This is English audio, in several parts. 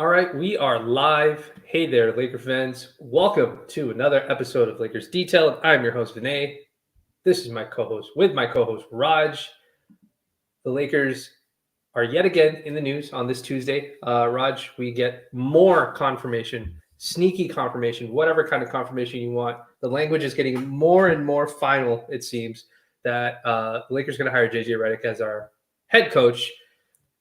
All right, we are live. Hey there, Laker fans. Welcome to another episode of Lakers Detailed. I'm your host, Vinay. This is my co-host with my co-host, Raj. The Lakers are yet again in the news on this Tuesday. Raj, we get more confirmation, sneaky confirmation, whatever kind of confirmation you want. The language is getting more and more final, it seems, that the Lakers are going to hire JJ Redick as our head coach.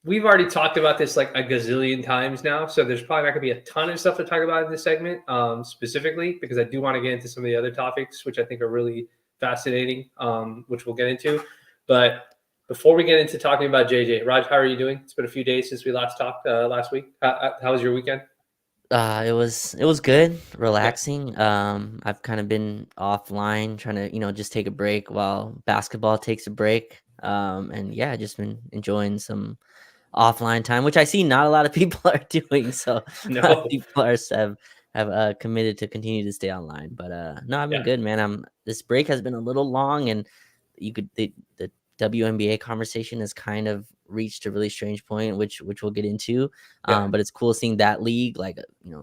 We've already talked about this like a gazillion times now, so there's probably not going to be a ton of stuff to talk about in this segment specifically, because I do want to get into some of the other topics, which I think are really fascinating, which we'll get into. But before we get into talking about JJ, Raj, how are you doing? It's been a few days since we last talked last week. How was your weekend? It was good, relaxing. I've kind of been offline, trying to just take a break while basketball takes a break. And yeah, just been enjoying some offline time, which I see not a lot of people are doing. So a lot of No. people have committed to continue to stay online. But no, I've been Yeah. good, man. This break has been a little long, and the WNBA conversation has kind of reached a really strange point, which we'll get into. Yeah. But it's cool seeing that league. Like,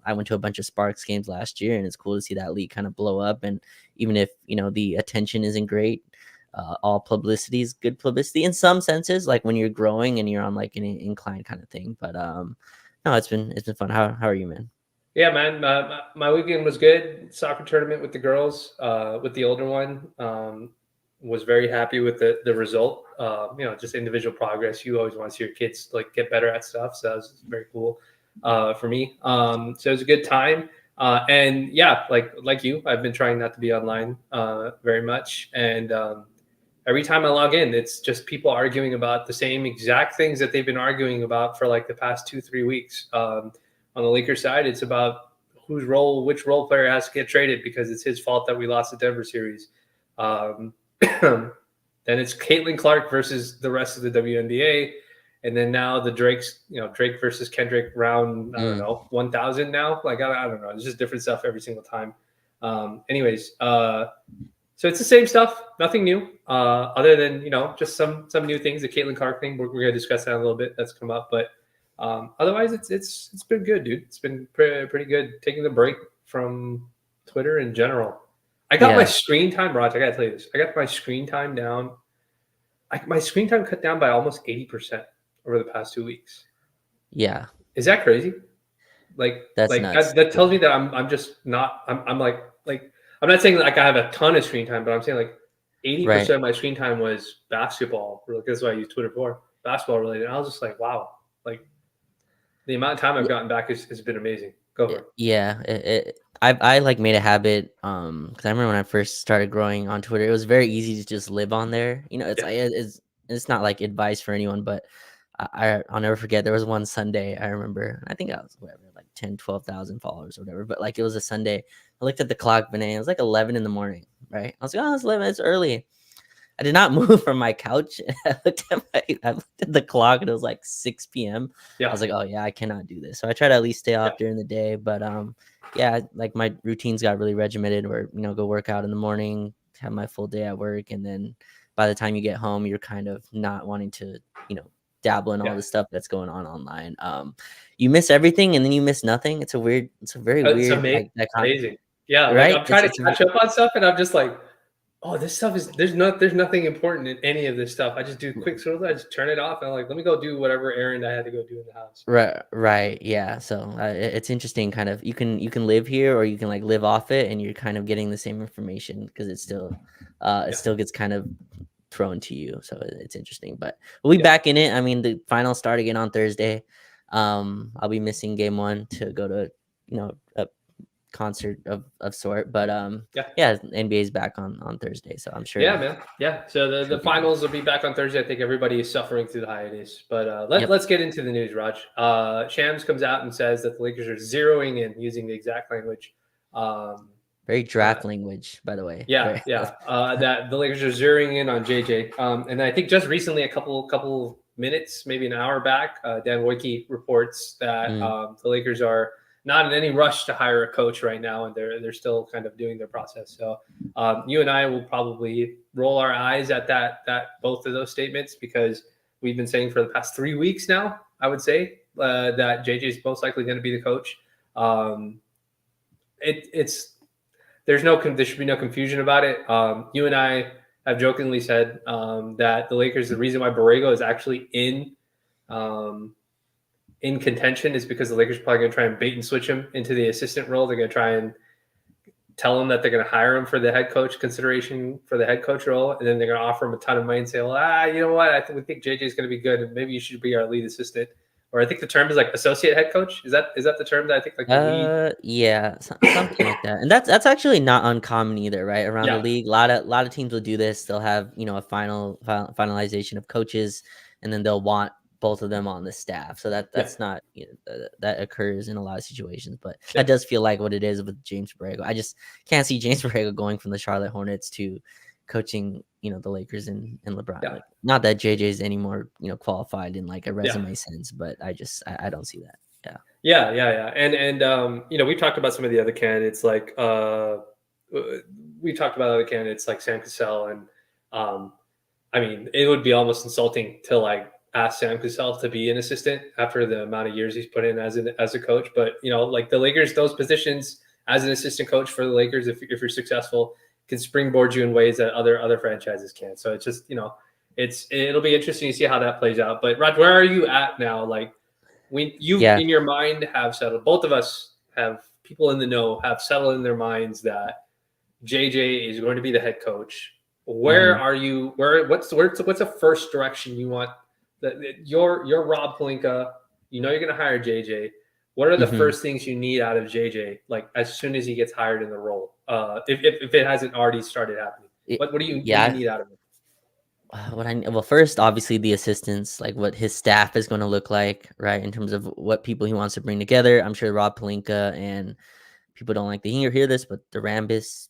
I went to a bunch of Sparks games last year, and it's cool to see that league kind of blow up. And even if the attention isn't great, all publicity is good publicity in some senses, like when you're growing and you're on like an incline kind of thing. But no, it's been fun. How are you, man? Yeah, man. My weekend was good. Soccer tournament with the girls, with the older one. Was very happy with the result. Just individual progress. You always want to see your kids like get better at stuff. So that was very cool for me. So it was a good time. And yeah, like you, I've been trying not to be online very much. And every time I log in, it's just people arguing about the same exact things that they've been arguing about for like the past 2-3 weeks. On the Lakers side, it's about which role player has to get traded because it's his fault that we lost the Denver series. Um, then it's Caitlin Clark versus the rest of the WNBA. And then now the Drake versus Kendrick round, I don't know, 1,000 now. Like, I don't know. It's just different stuff every single time. Anyways, so it's the same stuff, nothing new, other than just some new things. The Caitlin Clark thing, we're going to discuss that a little bit. That's come up, but otherwise, it's been good, dude. It's been pretty good. Taking the break from Twitter in general. I got my screen time, Raj. I got to tell you this. I got my screen time down. My screen time cut down by almost 80% over the past 2 weeks. Yeah, Is that crazy? Like that's nuts. that tells me that I'm just not. I'm like I'm not saying like I have a ton of screen time, but I'm saying like 80% of my screen time was basketball. Like that's what I use Twitter for, basketball related. And I was just like, wow, like the amount of time I've gotten back has been amazing. Go for it. Yeah, I like made a habit because I remember when I first started growing on Twitter, it was very easy to just live on there. Yeah. It's not like advice for anyone, but I'll never forget there was one Sunday I remember. I think I was whatever like 10,000-12,000 followers or whatever, but like it was a Sunday. I looked at the clock, Vinay, it was like 11 in the morning, right? I was like, oh, it's 11, it's early. I did not move from my couch. I looked at the clock and it was like 6 p.m. Yeah. I was like, oh yeah, I cannot do this. So I try to at least stay off during the day. But yeah, like my routines got really regimented where, go work out in the morning, have my full day at work. And then by the time you get home, you're kind of not wanting to, dabble in all the stuff that's going on online. You miss everything and then you miss nothing. It's very weird. Amazing. Like, Amazing. Yeah. Like right? I'm trying to catch up on stuff and I'm just like, oh, this stuff there's nothing important in any of this stuff. I just do quick scrolls. I just turn it off and I'm like, let me go do whatever errand I had to go do in the house. Right. Yeah. So it's interesting. Kind of, you can live here or you can like live off it, and you're kind of getting the same information because it still gets kind of thrown to you. So it's interesting. But we'll be back in it. I mean, the finals start again on Thursday. I'll be missing game one to go to a concert of sort, but yeah, NBA is back on Thursday, so I'm sure. Yeah, man. Yeah, so the finals will be back on Thursday. I think everybody is suffering through the hiatus, but let's get into the news. Raj, Shams comes out and says that the Lakers are zeroing in, using the exact language. Very draft language, by the way. Yeah. That the Lakers are zeroing in on JJ, and I think just recently, a couple minutes, maybe an hour back, Dan Wojcicki reports that the Lakers are not in any rush to hire a coach right now, and they're still kind of doing their process. So you and I will probably roll our eyes at that both of those statements, because we've been saying for the past 3 weeks now, I would say, that JJ is most likely going to be the coach. Um, it's there should be no confusion about it. You and I have jokingly said that the Lakers, the reason why Borrego is actually um, in contention is because the Lakers are probably going to try and bait and switch him into the assistant role. They're going to try and tell him that they're going to hire him for the head coach consideration for the head coach role, and then they're going to offer him a ton of money and say, well, you know what, we think JJ is going to be good, and maybe you should be our lead assistant. Or I think the term is like associate head coach. Is that the term that I think like the lead? Yeah, something like that, and that's actually not uncommon either, right? Around the Yeah, league, a lot of teams will do this. They'll have a finalization of coaches, and then they'll want both of them on the staff. So yeah, that's not that occurs in a lot of situations, but yeah, that does feel like what it is with James Borrego. I just can't see James Borrego going from the Charlotte Hornets to coaching the Lakers and LeBron. yeah, Like, not that JJ's any more qualified in like a yeah. resume sense, but I don't see that. Yeah. Yeah. And we talked about some of the other candidates like we talked about other candidates like Sam Cassell and I mean, it would be almost insulting to like ask Sam Cassell to be an assistant after the amount of years he's put in as a coach. But like the Lakers, those positions as an assistant coach for the Lakers, if you're successful, can springboard you in ways that other franchises can't. So it's just it'll be interesting to see how that plays out. But Rod, where are you at now? Like you Yeah. in your mind have settled. Both of us have people in the know have settled in their minds that JJ is going to be the head coach. Where Mhm. are you? What's a first direction you want? You're Rob Pelinka. You're going to hire JJ. What are the Mhm. first things you need out of JJ? Like as soon as he gets hired in the role, if it hasn't already started happening, It what do you yeah, need out of him? well, first, obviously, the assistants, like, what his staff is gonna look like, right, in terms of what people he wants to bring together. I'm sure Rob Pelinka and people don't like to hear this, but the Rambis,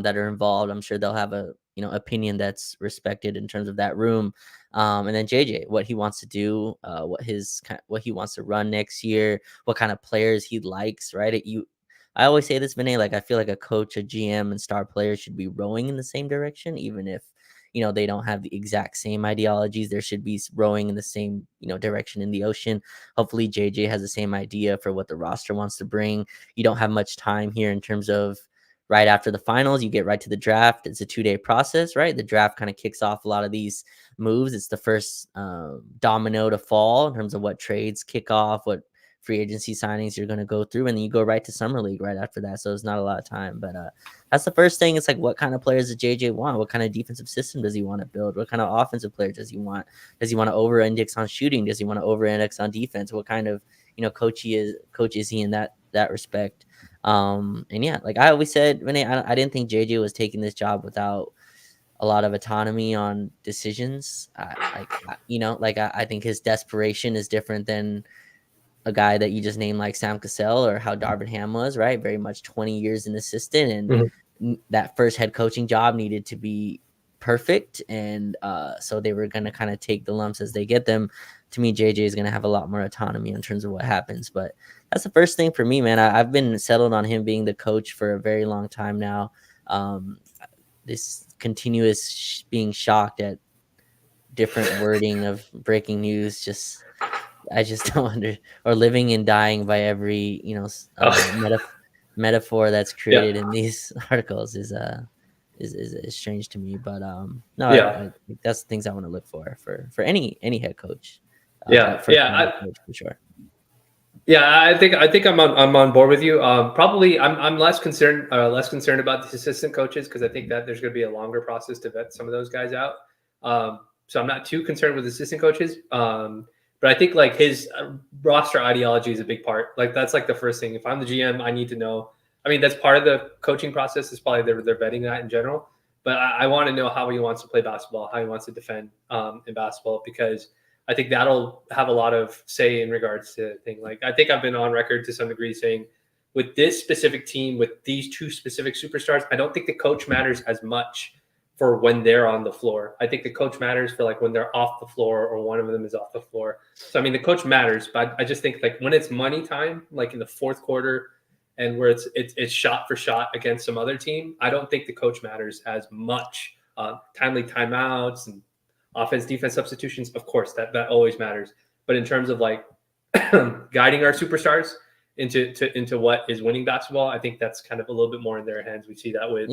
that are involved, I'm sure they'll have a, opinion that's respected in terms of that room. And then JJ, what he wants to do, what he wants to run next year, what kind of players he likes, right? I always say this, Vinay, like, I feel like a coach, a GM, and star players should be rowing in the same direction, even if they don't have the exact same ideologies. There should be rowing in the same direction in the ocean. Hopefully JJ has the same idea for what the roster wants to bring. You don't have much time here in terms of right after the finals, you get right to the draft. It's a 2-day process, right? The draft kind of kicks off a lot of these moves. It's the first domino to fall in terms of what trades kick off, what free agency signings you're going to go through, and then you go right to summer league right after that. So it's not a lot of time, but that's the first thing. It's like, what kind of players does JJ want? What kind of defensive system does he want to build? What kind of offensive players does he want? Does he want to over index on shooting? Does he want to over index on defense? What kind of coach is he in that respect? And yeah, like I always said, Renee, I didn't think JJ was taking this job without a lot of autonomy on decisions. I think his desperation is different than a guy that you just named like Sam Cassell or how Darvin Ham was, right? Very much 20 years an assistant, and Mhm. that first head coaching job needed to be perfect. And so they were going to kind of take the lumps as they get them. To me, JJ is going to have a lot more autonomy in terms of what happens. But that's the first thing for me, man. I've been settled on him being the coach for a very long time now. Um, this continuous being shocked at different wording of breaking news, I just don't or living and dying by every Oh, metaphor that's yeah, created in these articles is strange to me. But no, yeah, I think that's the things I want to look for any head coach, yeah, first yeah. time head coach for sure. Yeah, I think I'm on board with you. Probably I'm less concerned about the assistant coaches because I think that there's going to be a longer process to vet some of those guys out. So I'm not too concerned with assistant coaches. But I think like his roster ideology is a big part. Like that's like the first thing. If I'm the GM, I need to know. I mean, that's part of the coaching process. Is probably they're vetting that in general. But I want to know how he wants to play basketball, how he wants to defend in basketball because I think that'll have a lot of say in regards to things. Like I think I've been on record to some degree saying with this specific team, with these two specific superstars, I don't think the coach matters as much for when they're on the floor. I think the coach matters for like when they're off the floor or one of them is off the floor. So I mean the coach matters, but I just think like when it's money time, like in the fourth quarter and where it's shot for shot against some other team, I don't think the coach matters as much. Timely timeouts and offense defense substitutions, of course, that always matters. But in terms of like guiding our superstars into what is winning basketball, I think that's kind of a little bit more in their hands. We see that with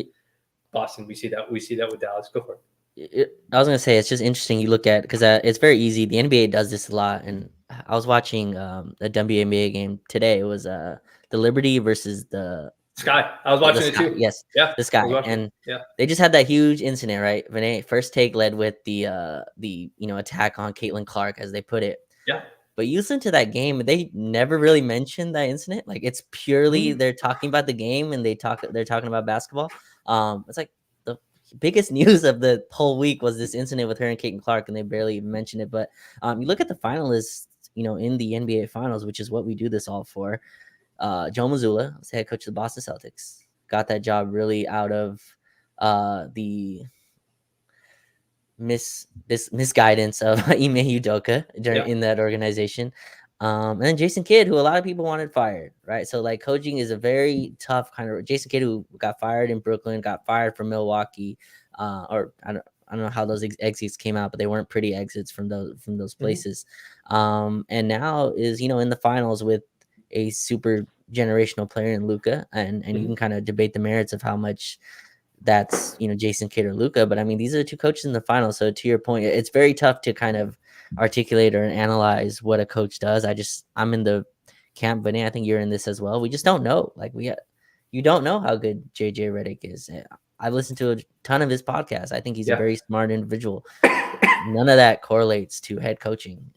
Boston. We see that with Dallas. Go for it. I was gonna say it's just interesting. You look at because it's very easy. The NBA does this a lot, and I was watching a WNBA game today. It was the Liberty versus the Sky. I was watching it Sky. too. Yes, Yeah, the I was Sky, watching. and Yeah, they just had that huge incident, right? Renee first take led with the attack on Caitlin Clark, as they put it. yeah. But you listen to that game, they never really mentioned that incident. Like it's purely they're talking about the game and they're talking about basketball. It's like the biggest news of the whole week was this incident with her and Caitlin Clark, and they barely even mentioned it. But you look at the finalists, in the NBA finals, which is what we do this all for. Joe Mazzulla, was the head coach of the Boston Celtics, got that job really out of the misguidance of Ime Udoka in that organization. And then Jason Kidd, who a lot of people wanted fired, right? So like coaching is a very tough kind of. Jason Kidd, who got fired in Brooklyn, got fired from Milwaukee, or I don't know how those exits came out, but they weren't pretty exits from those places. And now is in the finals with a super generational player in Luka, and you can kind of debate the merits of how much that's Jason Kidd or Luka, but I mean these are the two coaches in the final. So to your point, it's very tough to kind of articulate or analyze what a coach does. I'm in the camp, but I think you're in this as well. We just don't know. Like you don't know how good JJ Redick is. I've listened to a ton of his podcasts. I think he's a very smart individual. None of that correlates to head coaching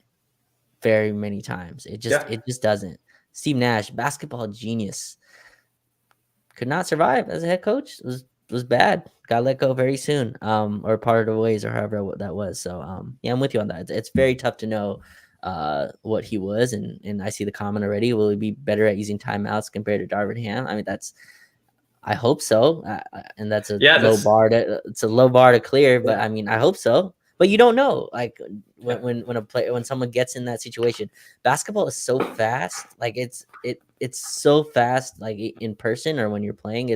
very many times. It just doesn't. Steve Nash, basketball genius, could not survive as a head coach. It was bad. Got let go very soon, or part of the ways, or however that was. So, I'm with you on that. It's very tough to know what he was, and I see the comment already. Will he be better at using timeouts compared to Darvin Ham? I mean, I hope so, and that's a low bar to clear. But I mean, I hope so. But you don't know, like when someone gets in that situation. Basketball is so fast, like it's so fast, like in person or when you're playing.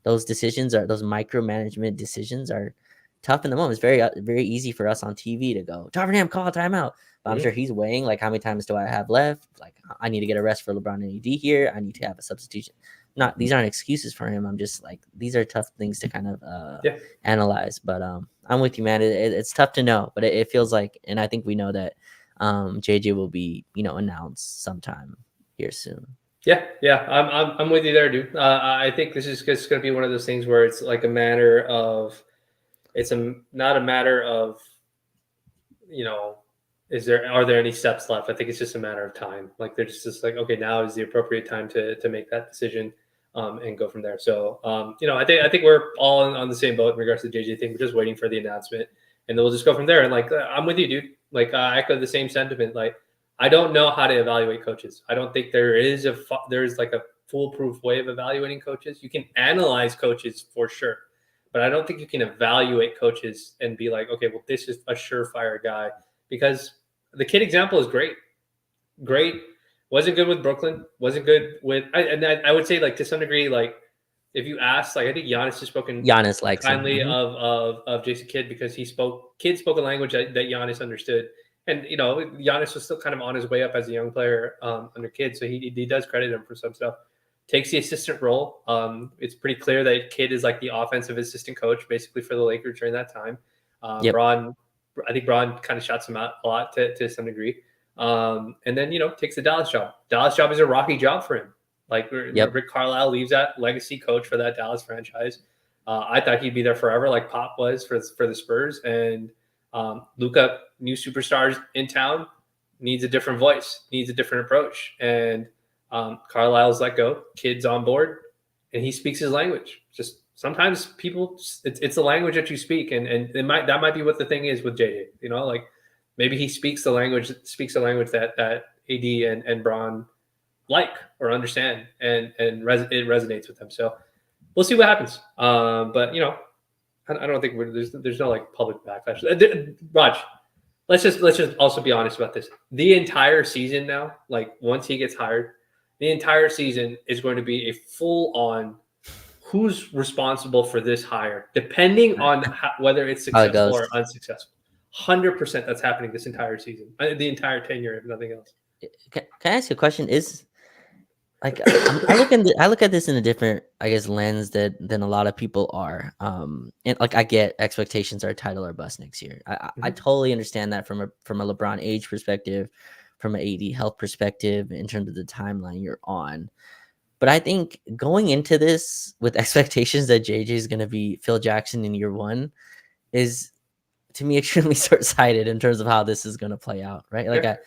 Those micromanagement decisions are tough in the moment. It's very easy for us on TV to go, Darvin Ham, call a timeout. But I'm sure he's weighing like how many times do I have left? Like I need to get a rest for LeBron and AD here. I need to have a substitution. These aren't excuses for him. I'm just like these are tough things to kind of analyze. But I'm with you, man. It's tough to know, but it feels like, and I think we know that JJ will be announced sometime here soon. Yeah, I'm with you there, dude. I think this is just going to be one of those things where it's like a matter of, not a matter of, are there any steps left? I think it's just a matter of time. Like they're just like, okay, now is the appropriate time to make that decision, and go from there. So, I think we're all on the same boat in regards to the JJ thing. We're just waiting for the announcement, and then we'll just go from there. And like, I'm with you, dude. Like, I echo the same sentiment. Like, I don't know how to evaluate coaches. I don't think there's like a foolproof way of evaluating coaches. You can analyze coaches for sure, but I don't think you can evaluate coaches and be like, okay, well, this is a surefire guy, because the Kid example is great. Wasn't good with Brooklyn. Wasn't good with, I would say, like, to some degree, like, if you ask, like, I think Giannis has spoken kindly of Jason Kidd, because Kidd spoke a language that Giannis understood. And, Giannis was still kind of on his way up as a young player under Kidd. So he does credit him for some stuff. Takes the assistant role. It's pretty clear that Kidd is like the offensive assistant coach, basically, for the Lakers during that time. I think Braun kind of shuts him out a lot to some degree. And then, takes the Dallas job. Dallas job is a rocky job for him. Like Rick Carlisle leaves that legacy coach for that Dallas franchise. I thought he'd be there forever, like Pop was for the Spurs. And Luka, new superstars in town, needs a different voice, needs a different approach. And Carlisle's let go, Kidd's on board, and he speaks his language. Just sometimes people, it's the language that you speak, and that might be what the thing is with JJ. Like maybe he speaks the language that AD and Braun like or understand, and it resonates with them. So we'll see what happens. But I don't think there's no like public backlash. Raj, let's just also be honest about this. The entire season now, like once he gets hired, the entire season is going to be a full on who's responsible for this hire, depending on whether it's successful or unsuccessful. 100% that's happening this entire season, the entire tenure, if nothing else. Can I ask you a question? Is like I look at this in a different, I guess, lens than a lot of people are. And like I get expectations are title or bust next year. I Mhm. totally understand that from a LeBron age perspective, from an AD health perspective, in terms of the timeline you're on. But I think going into this with expectations that JJ is going to be Phil Jackson in year one is, to me, extremely short sighted in terms of how this is going to play out. Right? Like Yeah.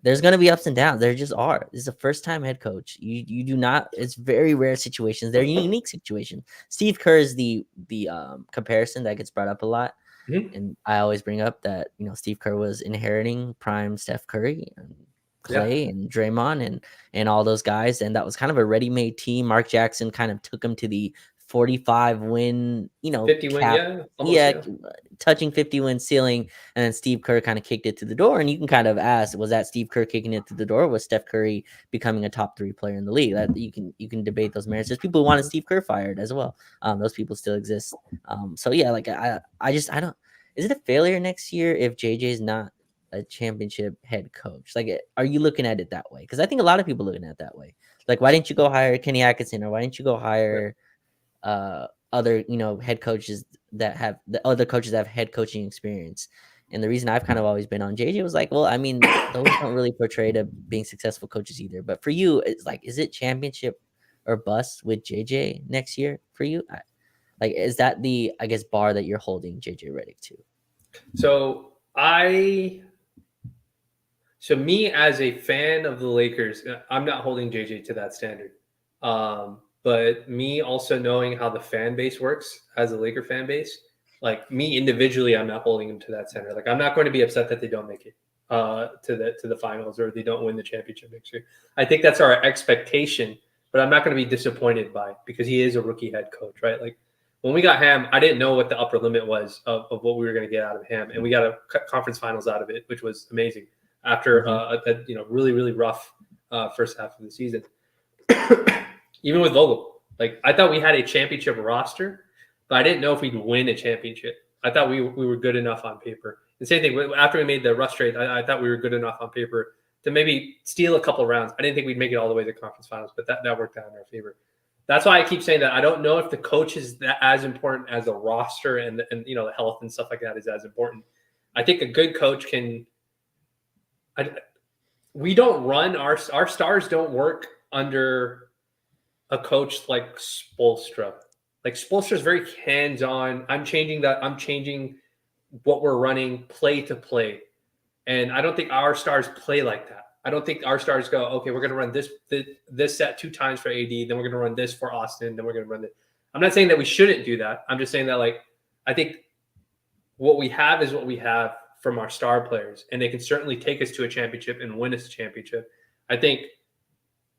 there's gonna be ups and downs. There just are. This is a first time head coach. You do not. It's very rare situations. They're unique situations. Steve Kerr is the comparison that gets brought up a lot, Mhm. and I always bring up that Steve Kerr was inheriting prime Steph Curry and Yeah. Clay and Draymond and all those guys, and that was kind of a ready made team. Mark Jackson kind of took him to the 45 win, 50 win. cap. Yeah. Almost. Yeah, Yeah. touching 50 win ceiling, and then Steve Kerr kind of kicked it to the door. And you can kind of ask, was that Steve Kerr kicking it to the door? Or was Steph Curry becoming a top 3 player in the league? That you can debate those merits. There's people who wanted Steve Kerr fired as well. Those people still exist. So yeah, like I don't. Is it a failure next year if JJ is not a championship head coach? Like, are you looking at it that way? Because I think a lot of people looking at it that way. Like, why didn't you go hire Kenny Atkinson, or why didn't you go Right. hire other head coaches that have the other coaches that have head coaching experience? And the reason I've kind of always been on JJ was like, well, I mean, those don't really portray to being successful coaches either. But for you, it's like, is it championship or bust with JJ next year for you? Like, is that the, I guess, bar that you're holding JJ Redick to? So me as a fan of the Lakers, I'm not holding JJ to that standard. But me also knowing how the fan base works as a Laker fan base, like me individually, I'm not holding him to that standard. Like I'm not going to be upset that they don't make it to the finals or they don't win the championship next year. I think that's our expectation, but I'm not going to be disappointed by it because he is a rookie head coach, right? Like when we got Ham, I didn't know what the upper limit was of what we were going to get out of Ham, and we got a conference finals out of it, which was amazing after Mm-hmm. a really rough first half of the season. Even with Vogel, like I thought we had a championship roster, but I didn't know if we'd win a championship. I thought we were good enough on paper. The same thing after we made the Russ trade, I thought we were good enough on paper to maybe steal a couple rounds. I didn't think we'd make it all the way to the conference finals, but that worked out in our favor. That's why I keep saying that I don't know if the coach is as important as the roster and the health and stuff like that is as important. I think a good coach can. We don't run our stars don't work under a coach like Spoelstra. Like Spoelstra is very hands-on. I'm changing what we're running play to play. And I don't think our stars play like that. I don't think our stars go, okay, we're going to run this set 2 times for AD, then we're going to run this for Austin, then we're going to run it. I'm not saying that we shouldn't do that. I'm just saying that like I think what we have is what we have from our star players, and they can certainly take us to a championship and win us a championship. I think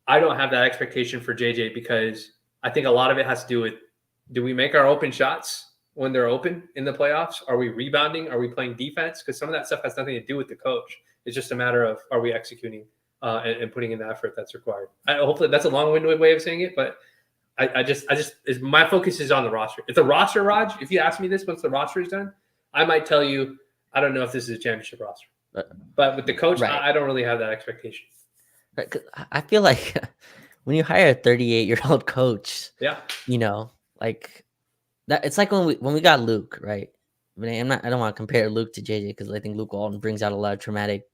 I don't have that expectation for JJ because I think a lot of it has to do with, do we make our open shots when they're open in the playoffs? Are we rebounding? Are we playing defense? Because some of that stuff has nothing to do with the coach. It's just a matter of, are we executing and putting in the effort that's required. Hopefully that's a long-winded way of saying it, but my focus is on the roster. If the roster, Raj, if you ask me this once the roster is done, I might tell you I don't know if this is a championship roster. But with the coach, Right. I don't really have that expectation. Right, 'cause I feel like when you hire a 38-year-old coach, Yeah. Like that, it's like when we got Luke, right? I don't want to compare Luke to JJ because I think Luke Walton brings out a lot of traumatic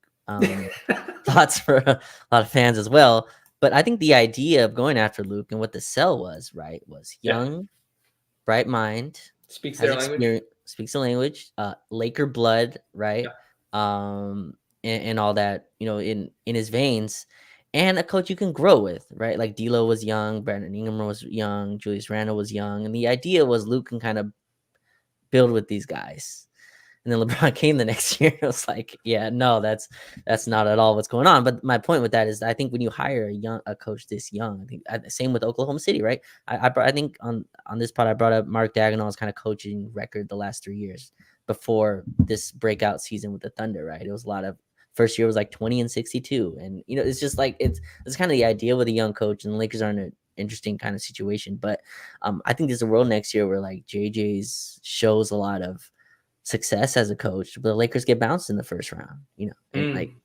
thoughts for a lot of fans as well. But I think the idea of going after Luke and what the sell was, right, was Yeah. young, bright mind, Speaks has their language. experience, speaks the language, Laker blood, right? Yeah. And all that, in his veins, and a coach you can grow with, right? Like D'Lo was young, Brandon Ingram was young, Julius Randle was young, and the idea was Luke can kind of build with these guys. And then LeBron came the next year. It was like, yeah, no, that's not at all what's going on. But my point with that is, I think when you hire a coach this young, I think same with Oklahoma City, right? I think on this pod I brought up Mark Dagnall's kind of coaching record the last 3 years before this breakout season with the Thunder, right? It was a lot of, first year was like 20-62, and it's just like it's kind of the idea with a young coach, and the Lakers are in an interesting kind of situation. But I think there's a world next year where like JJ's shows a lot of success as a coach, but the Lakers get bounced in the first round, and Mm,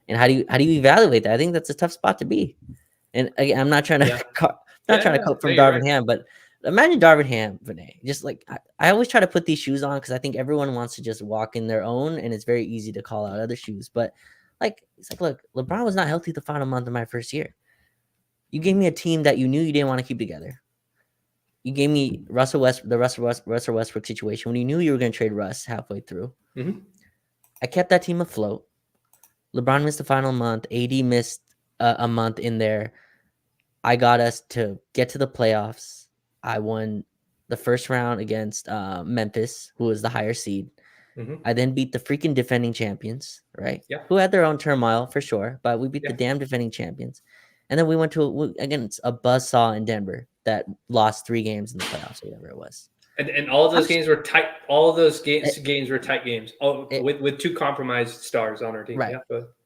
and how do you evaluate that? I think that's a tough spot to be. And again, I'm not trying to yeah. not trying to Yeah. quote No, from you're right. Darvin Ham, but imagine Darvin Ham, Vinay. Just like I always try to put these shoes on because I think everyone wants to just walk in their own, and it's very easy to call out other shoes. But like it's like, look, LeBron was not healthy the final month of my first year. You gave me a team that you knew you didn't want to keep together. You gave me the Russell Westbrook situation when you knew you were going to trade Russ halfway through. Hmm. I kept that team afloat. LeBron missed the final month. AD missed a month in there. I got us to get to the playoffs. I won the first round against Memphis, who was the higher seed. Hmm. I then beat the freaking defending champions, right? Yeah. Who had their own turmoil for sure, but we beat the Yeah. damn defending champions. And then we went against a buzzsaw in Denver that lost 3 games in the playoffs or whatever it was. And all of I'm those games were tight. All of those games were tight games. Oh, it, with 2 compromised stars on our team. right. Yeah.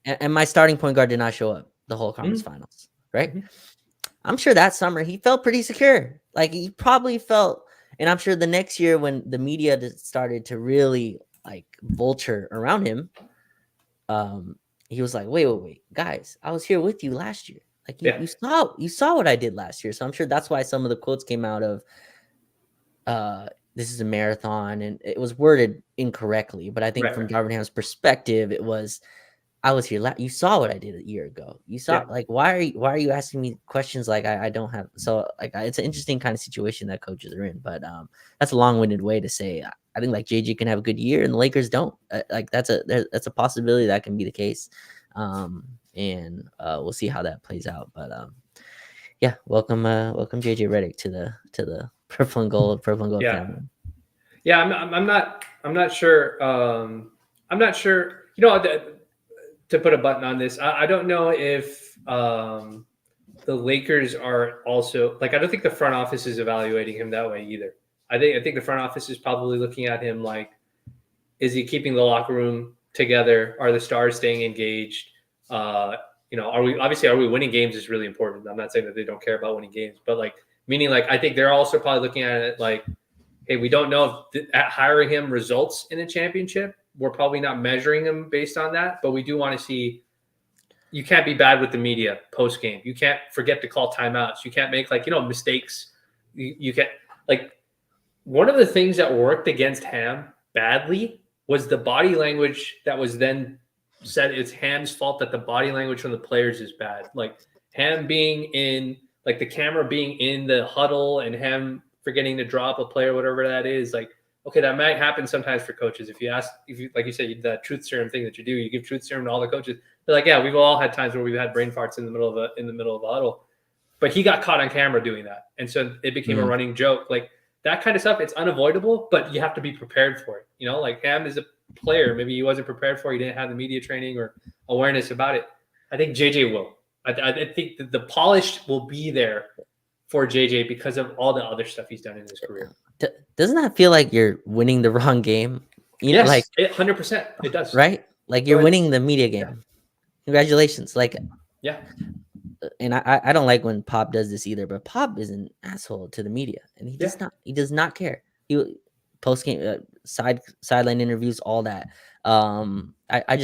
But, And my starting point guard did not show up the whole conference finals, right? mm-hmm. I'm sure that summer he felt pretty secure. Like he probably felt, and I'm sure the next year when the media started to really like vulture around him, he was like, wait, guys, I was here with you last year. Like Yeah. you saw what I did last year. So I'm sure that's why some of the quotes came out of this is a marathon, and it was worded incorrectly. But I think Right. from Right. Darvin Ham's perspective, it was I was here. You saw what I did a year ago. You saw Yeah. like why are you asking me questions like I don't have? So like it's an interesting kind of situation that coaches are in. But that's a long-winded way to say I think like JJ can have a good year and the Lakers don't. Like that's a possibility that can be the case. And we'll see how that plays out. But yeah, welcome JJ Redick to the purple and gold Yeah. family. Yeah. I'm not sure. I'm not sure. You know, to put a button on this, I don't know if the Lakers are also like. I don't think the front office is evaluating him that way either. I think the front office is probably looking at him like, is he keeping the locker room together? Are the stars staying engaged? Are we winning games is really important. I'm not saying that they don't care about winning games, but like meaning like I think they're also probably looking at it like, hey, we don't know if hiring him results in a championship. We're probably not measuring him based on that, but we do want to see. You can't be bad with the media post game. You can't forget to call timeouts. You can't make mistakes. You can't like one of the things that worked against Ham badly was the body language that was then said it's Ham's fault that the body language from the players is bad. Like Ham being in, like the camera being in the huddle and Ham forgetting to drop a player, whatever that is. Like, okay, that might happen sometimes for coaches. If you like you said, the truth serum thing that you do, you give truth serum to all the coaches. They're like, yeah, we've all had times where we've had brain farts in the middle of a huddle. But he got caught on camera doing that, and so it became a running joke. Like that kind of stuff, it's unavoidable, but you have to be prepared for it. Like Ham is a player. Maybe he wasn't prepared for it. He didn't have the media training or awareness about it. I think JJ will. I think that the polish will be there for JJ because of all the other stuff he's done in his career. Doesn't that feel like you're winning the wrong game? Yes, like 100%. It does. Right? Like you're winning the media game. Yeah. Congratulations. Like, yeah. And I don't like when Pop does this either, but Pop is an asshole to the media, and he does not care. He post game sideline interviews, all that. I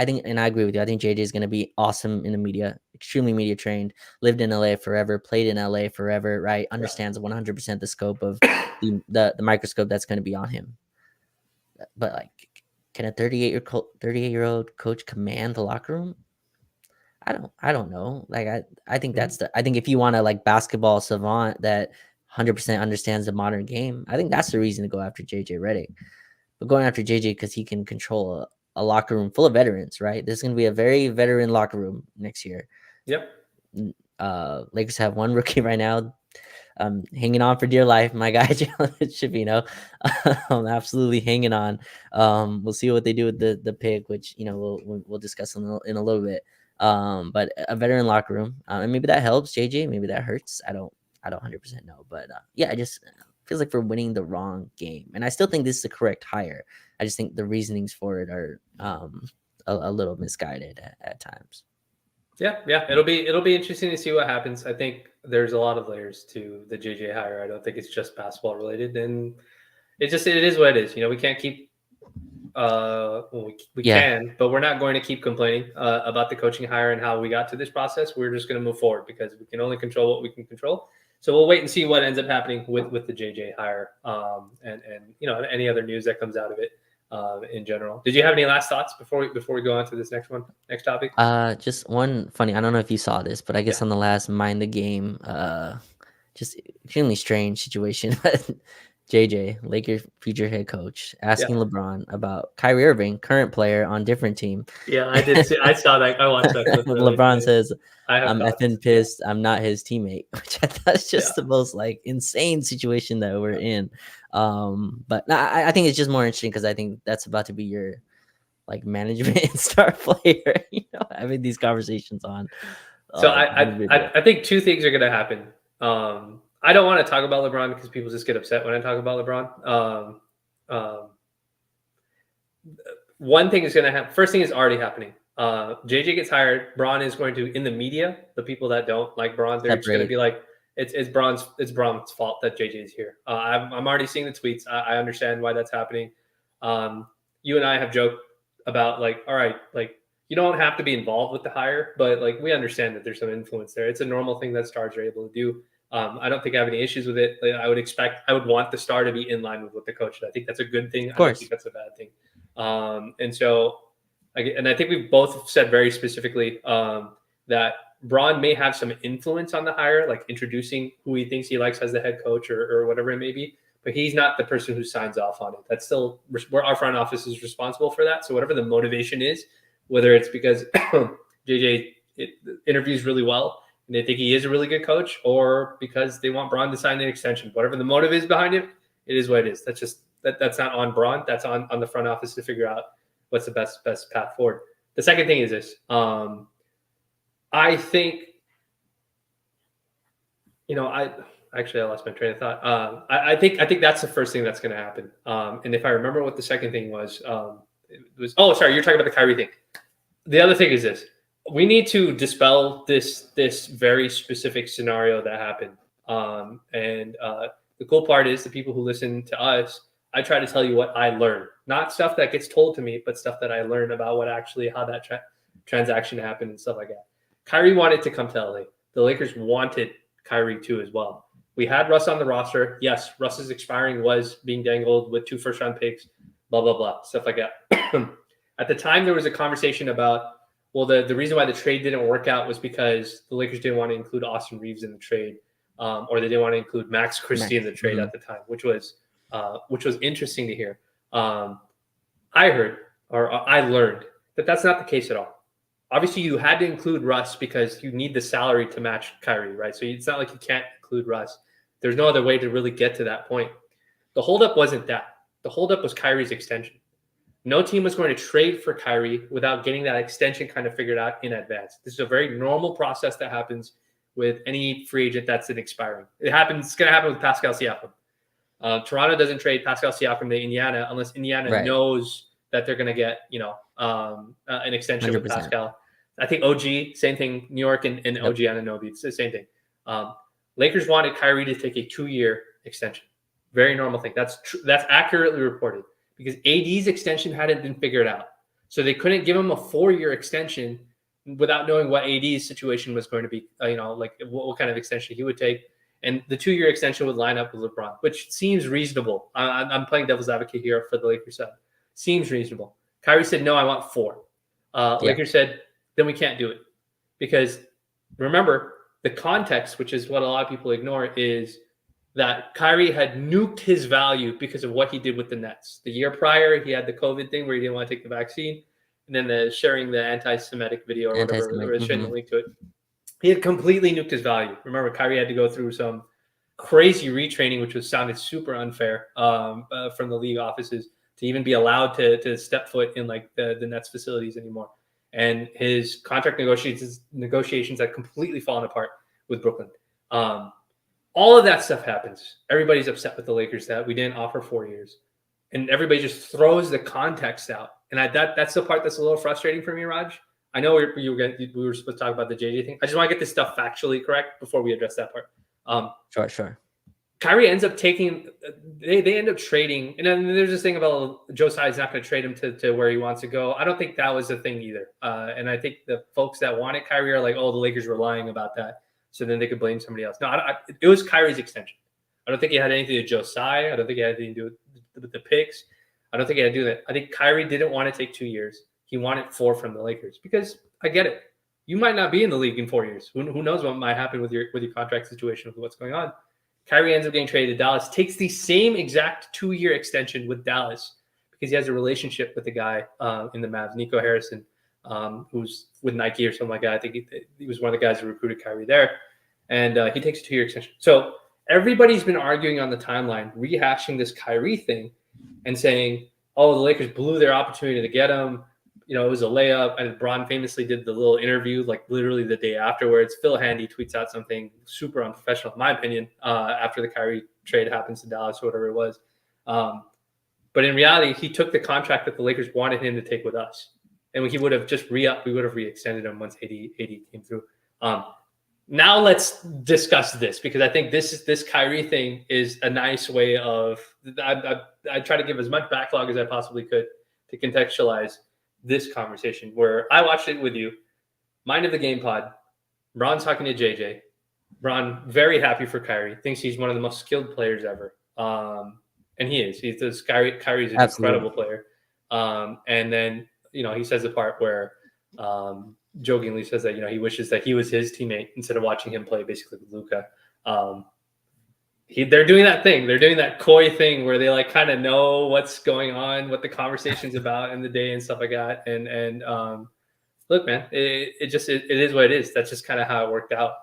think, and I agree with you. I think JJ is going to be awesome in the media, extremely media trained, lived in LA forever, played in LA forever, right? Understands 100% the scope of the microscope that's going to be on him. But like, can a 38-year-old coach command the locker room? I don't know. Like I think I think if you want to like basketball savant that 100% understands the modern game, I think that's the reason to go after JJ Redick. But going after JJ because he can control a locker room full of veterans, right? There's going to be a very veteran locker room next year. Yep. Lakers have one rookie right now, hanging on for dear life. My guy Shavino, absolutely hanging on. We'll see what they do with the pick, which we'll discuss in a little bit. But a veteran locker room, and maybe that helps JJ, maybe that hurts. I don't 100% know, but yeah, it just feels like we're winning the wrong game, and I still think this is the correct hire. I just think the reasonings for it are a little misguided at times. Yeah, it'll be interesting to see what happens. I think there's a lot of layers to the JJ hire. I don't think it's just basketball related, and it is what it is. We can't keep we Yeah. can, but we're not going to keep complaining about the coaching hire and how we got to this process. We're just going to move forward because we can only control what we can control. So we'll wait and see what ends up happening with the JJ hire, and any other news that comes out of it in general. Did you have any last thoughts before we go on to this next topic? Just one funny. I don't know if you saw this, but I guess Yeah. on the last Mind the Game, just extremely strange situation. But JJ, Lakers future head coach, Yeah. asking LeBron about Kyrie Irving, current player on different team. Yeah, I did see. I saw that. I watched that clip earlier LeBron today. says, I have "I'm thoughts. effing pissed. I'm not his teammate," which I thought is Yeah. just the most like insane situation that we're in. But no, I think it's just more interesting because I think that's about to be your like management and star player, having these conversations on. So On video. I think two things are going to happen. I don't want to talk about LeBron because people just get upset when I talk about LeBron. Um, One thing is going to happen. First thing is already happening. JJ gets hired. Braun is going to, in the media, the people that don't like Braun, they're just going to Separate. be like, it's Braun's fault that JJ is here. I'm already seeing the tweets. I understand why that's happening. You and I have joked about like, all right, like you don't have to be involved with the hire, but like we understand that there's some influence there. It's a normal thing that stars are able to do. I don't think I have any issues with it. Like, I would want the star to be in line with what the coach did. I think that's a good thing. Of I don't think course. that's a bad thing. And I think we've both said very specifically that Braun may have some influence on the hire, like introducing who he thinks he likes as the head coach or whatever it may be. But he's not the person who signs off on it. That's still where our front office is responsible for that. So whatever the motivation is, whether it's because JJ interviews really well and they think he is a really good coach, or because they want Braun to sign an extension, whatever the motive is behind it, it is what it is. That's not on Braun. That's on the front office to figure out what's the best path forward. The second thing is this. I think, I lost my train of thought. I think that's the first thing that's going to happen. And if I remember what the second thing was, sorry, you're talking about the Kyrie thing. The other thing is this: we need to dispel this very specific scenario that happened. And the cool part is the people who listen to us, I try to tell you what I learned, not stuff that gets told to me, but stuff that I learned about how that transaction happened and stuff like that. Kyrie wanted to come to LA. The Lakers wanted Kyrie too as well. We had Russ on the roster. Yes, Russ's expiring was being dangled with 2 first-round picks, blah, blah, blah, stuff like that. At the time, there was a conversation about, well, the reason why the trade didn't work out was because the Lakers didn't want to include Austin Reeves in the trade, or they didn't want to include Max Christie in the trade at the time, which was interesting to hear. I learned that that's not the case at all. Obviously, you had to include Russ because you need the salary to match Kyrie, right? So it's not like you can't include Russ. There's no other way to really get to that point. The holdup wasn't that. The holdup was Kyrie's extension. No team was going to trade for Kyrie without getting that extension kind of figured out in advance. This is a very normal process that happens with any free agent that's expiring. It's going to happen with Pascal Siakam. Toronto doesn't trade Pascal Siakam to Indiana unless Indiana knows that they're going to get, an extension 100%. with Pascal. I think OG, same thing. New York and OG Anunoby, it's the same thing. Lakers wanted Kyrie to take a 2-year extension. Very normal thing. That's accurately reported because AD's extension hadn't been figured out. So they couldn't give him a 4-year extension without knowing what AD's situation was going to be, like what kind of extension he would take. And the 2-year extension would line up with LeBron, which seems reasonable. I'm playing devil's advocate here for the Lakers side. Seems reasonable. Kyrie said, no, I want 4. Lakers said, then we can't do it. Because remember, the context, which is what a lot of people ignore, is that Kyrie had nuked his value because of what he did with the Nets. The year prior, he had the COVID thing where he didn't want to take the vaccine. And then sharing the anti-Semitic video or whatever, or sharing the link to it. He had completely nuked his value. Remember, Kyrie had to go through some crazy retraining, which sounded super unfair from the league offices to even be allowed to step foot in like the Nets facilities anymore. And his contract negotiations had completely fallen apart with Brooklyn. All of that stuff happens. Everybody's upset with the Lakers that we didn't offer 4 years. And everybody just throws the context out. And that's the part that's a little frustrating for me, Raj. I know we were supposed to talk about the JJ thing. I just want to get this stuff factually correct before we address that part. Sure. Kyrie ends up taking, they end up trading. And then there's this thing about Joe Tsai's not going to trade him to where he wants to go. I don't think that was the thing either. And I think the folks that wanted Kyrie are like, oh, the Lakers were lying about that. So then they could blame somebody else. No, it was Kyrie's extension. I don't think it had anything to do with Joe Tsai. I don't think it had anything to do with the picks. I don't think it had to do with that. I think Kyrie didn't want to take 2 years. He wanted 4 from the Lakers because I get it. You might not be in the league in 4 years. Who knows what might happen with your contract situation, with what's going on. Kyrie ends up getting traded to Dallas, takes the same exact 2-year extension with Dallas because he has a relationship with the guy in the Mavs, Nico Harrison, who's with Nike or something like that. I think he was one of the guys who recruited Kyrie there. And he takes a 2-year extension. So everybody's been arguing on the timeline, rehashing this Kyrie thing and saying, oh, the Lakers blew their opportunity to get him. It was a layup. And Bron famously did the little interview, like literally the day afterwards. Phil Handy tweets out something super unprofessional, in my opinion, after the Kyrie trade happens to Dallas or whatever it was. But in reality, he took the contract that the Lakers wanted him to take with us. And he would have just re-upped. We would have re-extended him once AD came through. Now let's discuss this, because I think this Kyrie thing is a nice way of I try to give as much backlog as I possibly could to contextualize this conversation, where I watched it with you, Mind of the Game pod. Bron's talking to JJ. Bron very happy for Kyrie, thinks he's one of the most skilled players ever, and he is. Kyrie's an incredible player. And then he says the part where jokingly says that he wishes that he was his teammate instead of watching him play basically with Luka. They're doing that thing. They're doing that coy thing where they like kind of know what's going on, what the conversation's about in the day and stuff like that. And look, man, it is what it is. That's just kind of how it worked out.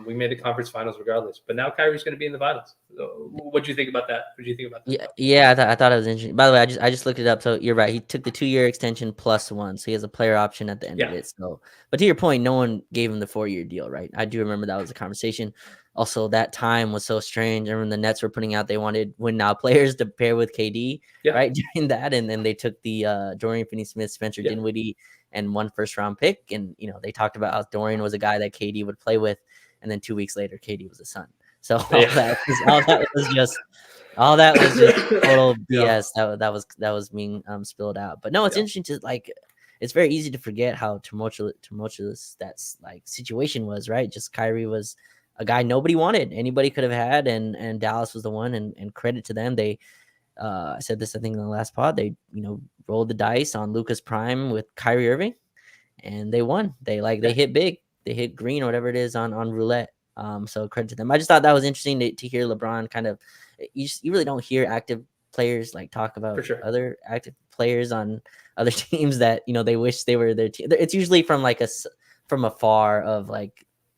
We made the conference finals regardless, but now Kyrie's going to be in the finals. So, what do you think about that? What do you think about that? Yeah. I thought it was interesting. By the way, I just looked it up. So you're right. He took the 2-year extension plus 1, so he has a player option at the end of it. So, but to your point, no one gave him the 4-year deal, right? I do remember that was a conversation. Also, that time was so strange. I remember the Nets were putting out they wanted win now players to pair with KD, right? During that, and then they took the Dorian Finney-Smith, Spencer Dinwiddie, and 1 first-round pick. And they talked about how Dorian was a guy that KD would play with, and then 2 weeks later, KD was a son. So all that was just total BS. That was being spilled out. But no, it's interesting to it's very easy to forget how tumultuous that situation was, right? Just Kyrie was a guy nobody wanted, anybody could have had, and Dallas was the one. And credit to them, they I said this I think in the last pod, they rolled the dice on Luka's prime with Kyrie Irving, and they won. They hit big, they hit green or whatever it is on roulette. So credit to them. I just thought that was interesting to hear LeBron kind of. You really don't hear active players talk about other active players on other teams that they wish they were their team. It's usually from from afar of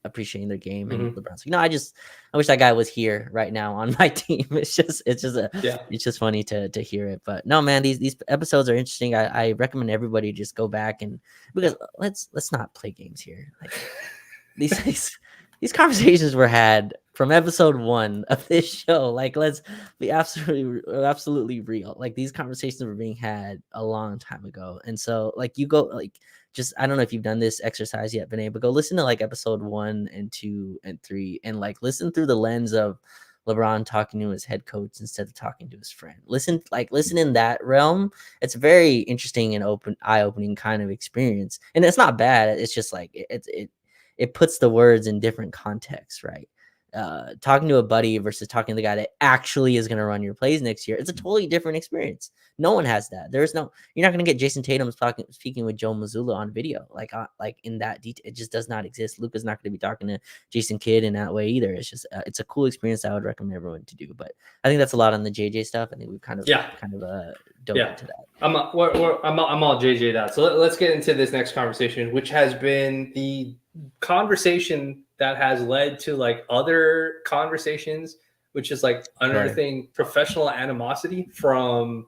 appreciating their game. And LeBron's I wish that guy was here right now on my team. It's just funny to hear it. But no, man, these episodes are interesting. I recommend everybody just go back because let's not play games here. These conversations were had from episode 1 of this show. Let's be absolutely real. These conversations were being had a long time ago. And so you go just, I don't know if you've done this exercise yet, Vinay, but go listen to episode 1 and 2 and 3 and listen through the lens of LeBron talking to his head coach instead of talking to his friend. Listen in that realm. It's a very interesting and eye-opening kind of experience. And it's not bad. It's just it puts the words in different contexts, right? Talking to a buddy versus talking to the guy that actually is going to run your plays next year. It's a totally different experience. No one has that. You're not going to get Jason Tatum speaking with Joe Mazzulla on video, in that detail. It just does not exist. Luka's not going to be talking to Jason Kidd in that way either. It's just, it's a cool experience I would recommend everyone to do. But I think that's a lot on the JJ stuff. I think we've kind of dove into that. I'm all JJ'd out. So let's get into this next conversation, which has been the conversation that has led to other conversations, which is unearthing professional animosity from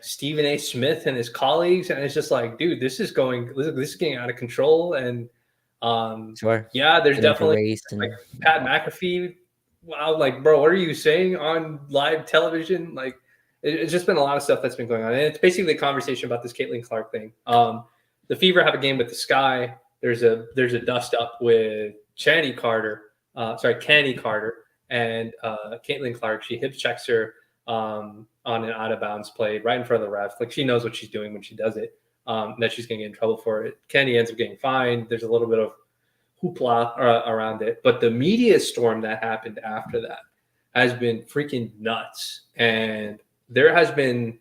Stephen A. Smith and his colleagues. And it's just dude, this is getting out of control. And there's definitely Pat McAfee. Wow, bro, what are you saying on live television? It's just been a lot of stuff that's been going on. And it's basically a conversation about this Caitlin Clark thing. The Fever have a game with the Sky. There's a dust up with Candy Carter, and Caitlin Clark, she hip checks her on an out of bounds play right in front of the ref. Like she knows what she's doing when she does it. That she's going to get in trouble for it. Kenny ends up getting fined. There's a little bit of hoopla around it, but the media storm that happened after that has been freaking nuts. And there has been,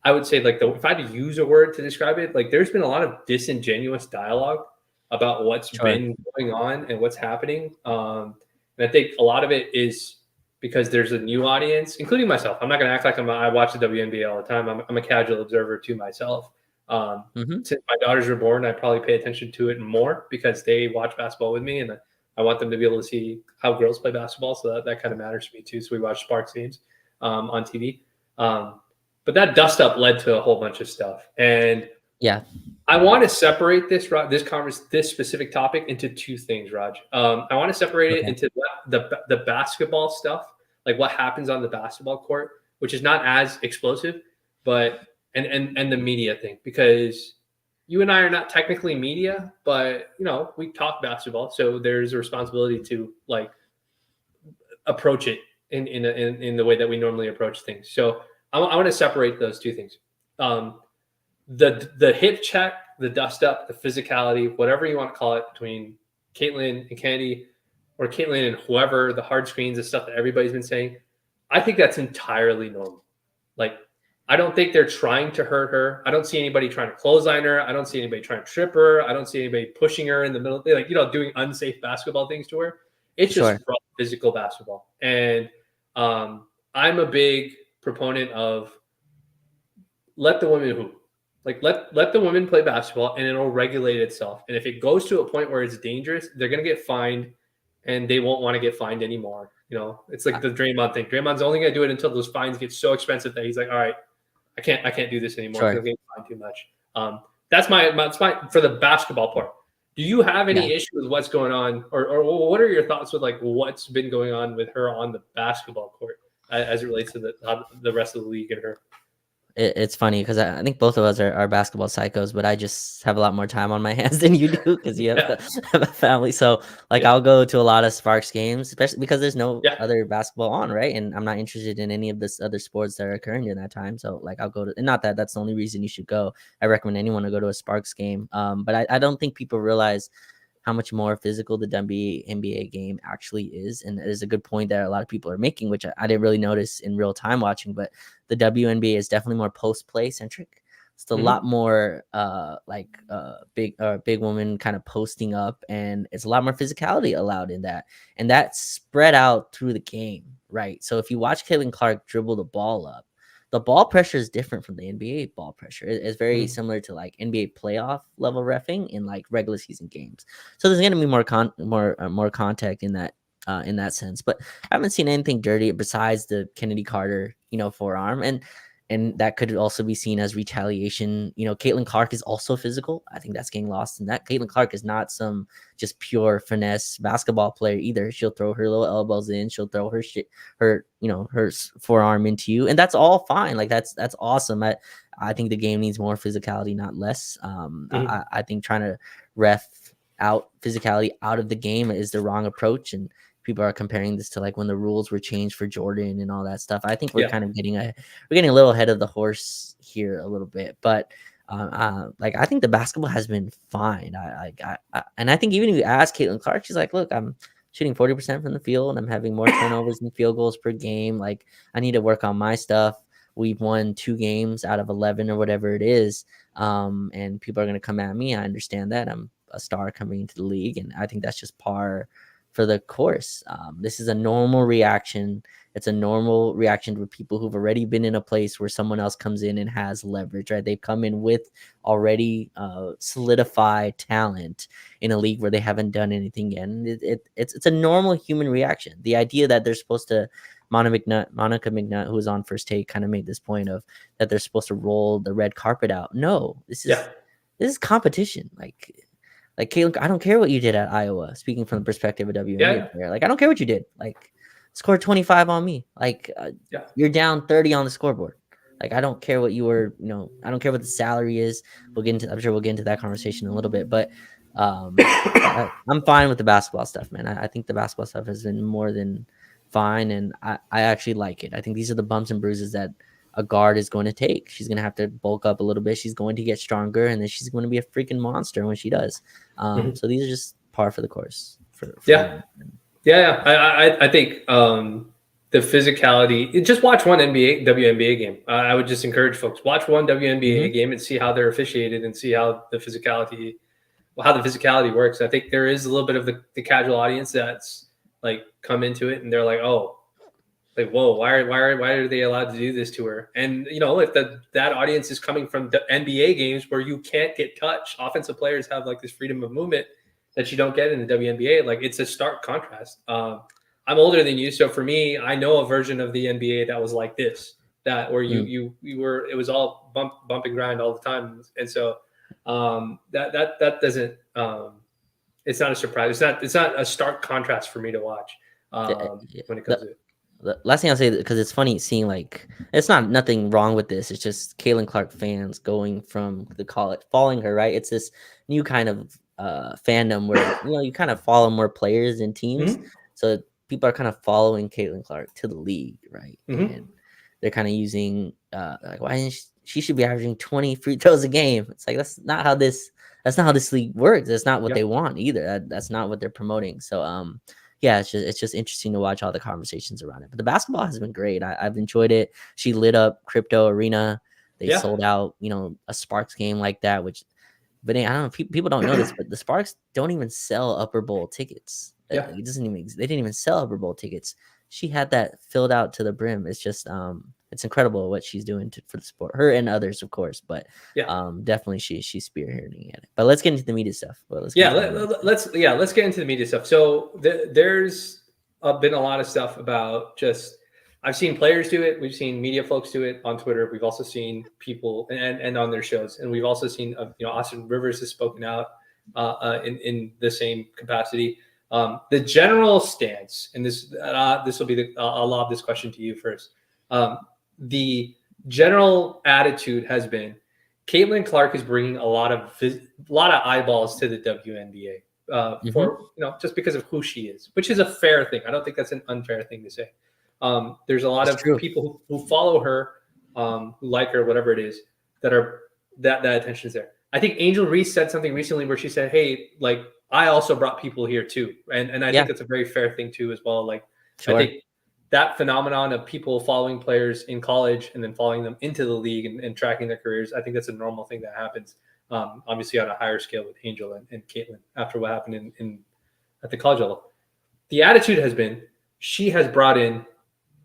I would say, like if I had to use a word to describe it, like there's been a lot of disingenuous dialogue about what's Sure. been going on and what's happening. And I think a lot of it is because there's a new audience, including myself. I'm not going to act like I watch the WNBA all the time. I'm a casual observer to myself. Since my daughters were born, I probably pay attention to it more because they watch basketball with me, and I want them to be able to see how girls play basketball. So that kind of matters to me too. So we watch Sparks games on TV. But that dust up led to a whole bunch of stuff, and Yeah. I want to separate this specific topic into two things, Raj. I want to separate it Okay. into the basketball stuff, like what happens on the basketball court, which is not as explosive, but and the media thing, because you and I are not technically media, but we talk basketball, so there's a responsibility to like approach it in the way that we normally approach things. So I want to separate those two things. The hip check, the dust up, the physicality, whatever you want to call it, between Caitlin and Candy, or Caitlin and whoever, the hard screens, the stuff that everybody's been saying, I think that's entirely normal. Like, I don't think they're trying to hurt her. I don't see anybody trying to clothesline her. I don't see anybody trying to trip her. I don't see anybody pushing her in the middle, like, doing unsafe basketball things to her. It's Sure. just physical basketball. And I'm a big proponent of let the women hoop. Like let the women play basketball, and it'll regulate itself. And if it goes to a point where it's dangerous, they're gonna get fined, and they won't want to get fined anymore. It's like the Draymond thing. Draymond's only gonna do it until those fines get so expensive that he's like, all right, I can't do this anymore. Sure. I'm getting fined too much. That's my for the basketball part. Do you have any Yeah. issue with what's going on, or what are your thoughts with like what's been going on with her on the basketball court as it relates to the rest of the league and her? It's funny because I think both of us are basketball psychos, but I just have a lot more time on my hands than you do because you have, Yeah. have a family. So like Yeah. I'll go to a lot of Sparks games, especially because there's no Yeah. other basketball on, right? And I'm not interested in any of this other sports that are occurring during that time. So like I'll go to, and not that that's the only reason you should go. I recommend anyone to go to a Sparks game. But I don't think people realize how much more physical the WNBA game actually is. And it is a good point that a lot of people are making, which I didn't really notice in real time watching, but the WNBA is definitely more post play centric. It's a lot more big woman kind of posting up, and it's a lot more physicality allowed in that. And that's spread out through the game, right? So if you watch Caitlin Clark dribble the ball up, the ball pressure is different from the NBA ball pressure. It's very similar to like NBA playoff level reffing in like regular season games. So there's going to be more contact in that sense. But I haven't seen anything dirty besides the Kennedy Carter, forearm, and that could also be seen as retaliation. Caitlin Clark is also physical. I think that's getting lost in that. Caitlin Clark is not some just pure finesse basketball player either. She'll throw her little elbows in. She'll throw her forearm into you, and that's all fine. Like that's awesome. I think the game needs more physicality, not less. I think trying to ref out physicality out of the game is the wrong approach, and people are comparing this to like when the rules were changed for Jordan and all that stuff. I think we're kind of getting a little ahead of the horse here a little bit, but like I think the basketball has been fine. And I think even if you ask Caitlin Clark, she's like, look, I'm shooting 40% from the field and I'm having more turnovers than field goals per game. Like I need to work on my stuff. We've won 2 games out of 11 or whatever it is. And people are going to come at me. I understand that. I'm a star coming into the league, and I think that's just par for the course. This is a normal reaction. It's a normal reaction to people who've already been in a place where someone else comes in and has leverage, right? They've come in with already solidified talent in a league where they haven't done anything yet. And it's a normal human reaction. The idea that they're supposed to, Monica McNutt, who was on First Take, kind of made this point of that they're supposed to roll the red carpet out. No, this is competition. Like Caitlin, I don't care what you did at Iowa. Speaking from the perspective of WNBA player, like I don't care what you did. Like scored 25 on me. Like you're down 30 on the scoreboard. Like I don't care what you were. I don't care what the salary is. I'm sure we'll get into that conversation in a little bit. But I'm fine with the basketball stuff, man. I think the basketball stuff has been more than fine, and I actually like it. I think these are the bumps and bruises that a guard is going to take. She's going to have to bulk up a little bit. She's going to get stronger, and then she's going to be a freaking monster when she does. Mhm. So these are just par for the course for Yeah, women. yeah. I think the physicality. Just watch one WNBA game. I would just encourage folks watch one WNBA Hmm. game and see how they're officiated and see how the physicality works. I think there is a little bit of the casual audience that's like come into it and they're like, oh, like whoa, why are they allowed to do this to her? And if that audience is coming from the NBA games where you can't get touched, offensive players have like this freedom of movement that you don't get in the WNBA. Like it's a stark contrast. I'm older than you, so for me, I know a version of the NBA that was like this, that where Mm. you were, it was all bump and grind all the time, and so that doesn't. It's not a surprise. It's not a stark contrast for me to watch Yeah. when it comes to it. The last thing I'll say, because it's funny seeing like it's not nothing wrong with this. It's just Caitlin Clark fans going from the college, following her, right? It's this new kind of fandom where you kind of follow more players and teams. Mhm. So people are kind of following Caitlin Clark to the league, right? Mhm. And they're kind of using like why didn't she should be averaging 20 free throws a game. It's like that's not how this league works. That's not what they Yep. want either. That's not what they're promoting. So yeah, it's just interesting to watch all the conversations around it. But the basketball has been great. I've enjoyed it. She lit up Crypto Arena. They Yeah. sold out, a Sparks game like that, which, but I don't know, people don't know this, but the Sparks don't even sell Upper Bowl tickets. Yeah. It doesn't even, they didn't even sell Upper Bowl tickets. She had that filled out to the brim. It's just, it's incredible what she's doing for the sport, her and others, of course, but Yeah. definitely she's spearheading it. But let's get into the media stuff. Well, let's get Yeah. into the media. Let's get into the media stuff. So there's been a lot of stuff about just I've seen players do it. We've seen media folks do it on Twitter. We've also seen people and on their shows, and we've also seen Austin Rivers has spoken out in the same capacity. The general stance, and this will be I'll lob this question to you first. The general attitude has been Caitlin Clark is bringing a lot of eyeballs to the WNBA Hmm. for just because of who she is, which is a fair thing. I don't think that's an unfair thing to say. There's a lot It's of true. people who follow her, who like her, whatever it is, that attention is there. I think Angel Reese said something recently where she said, "Hey, like I also brought people here too," and I think Yeah, that's a very fair thing too as well. Like I sure. think that phenomenon of people following players in college and then following them into the league and tracking their careers, I think that's a normal thing that happens. Obviously, on a higher scale with Angel and Caitlin after what happened in at the college level. The attitude has been she has brought in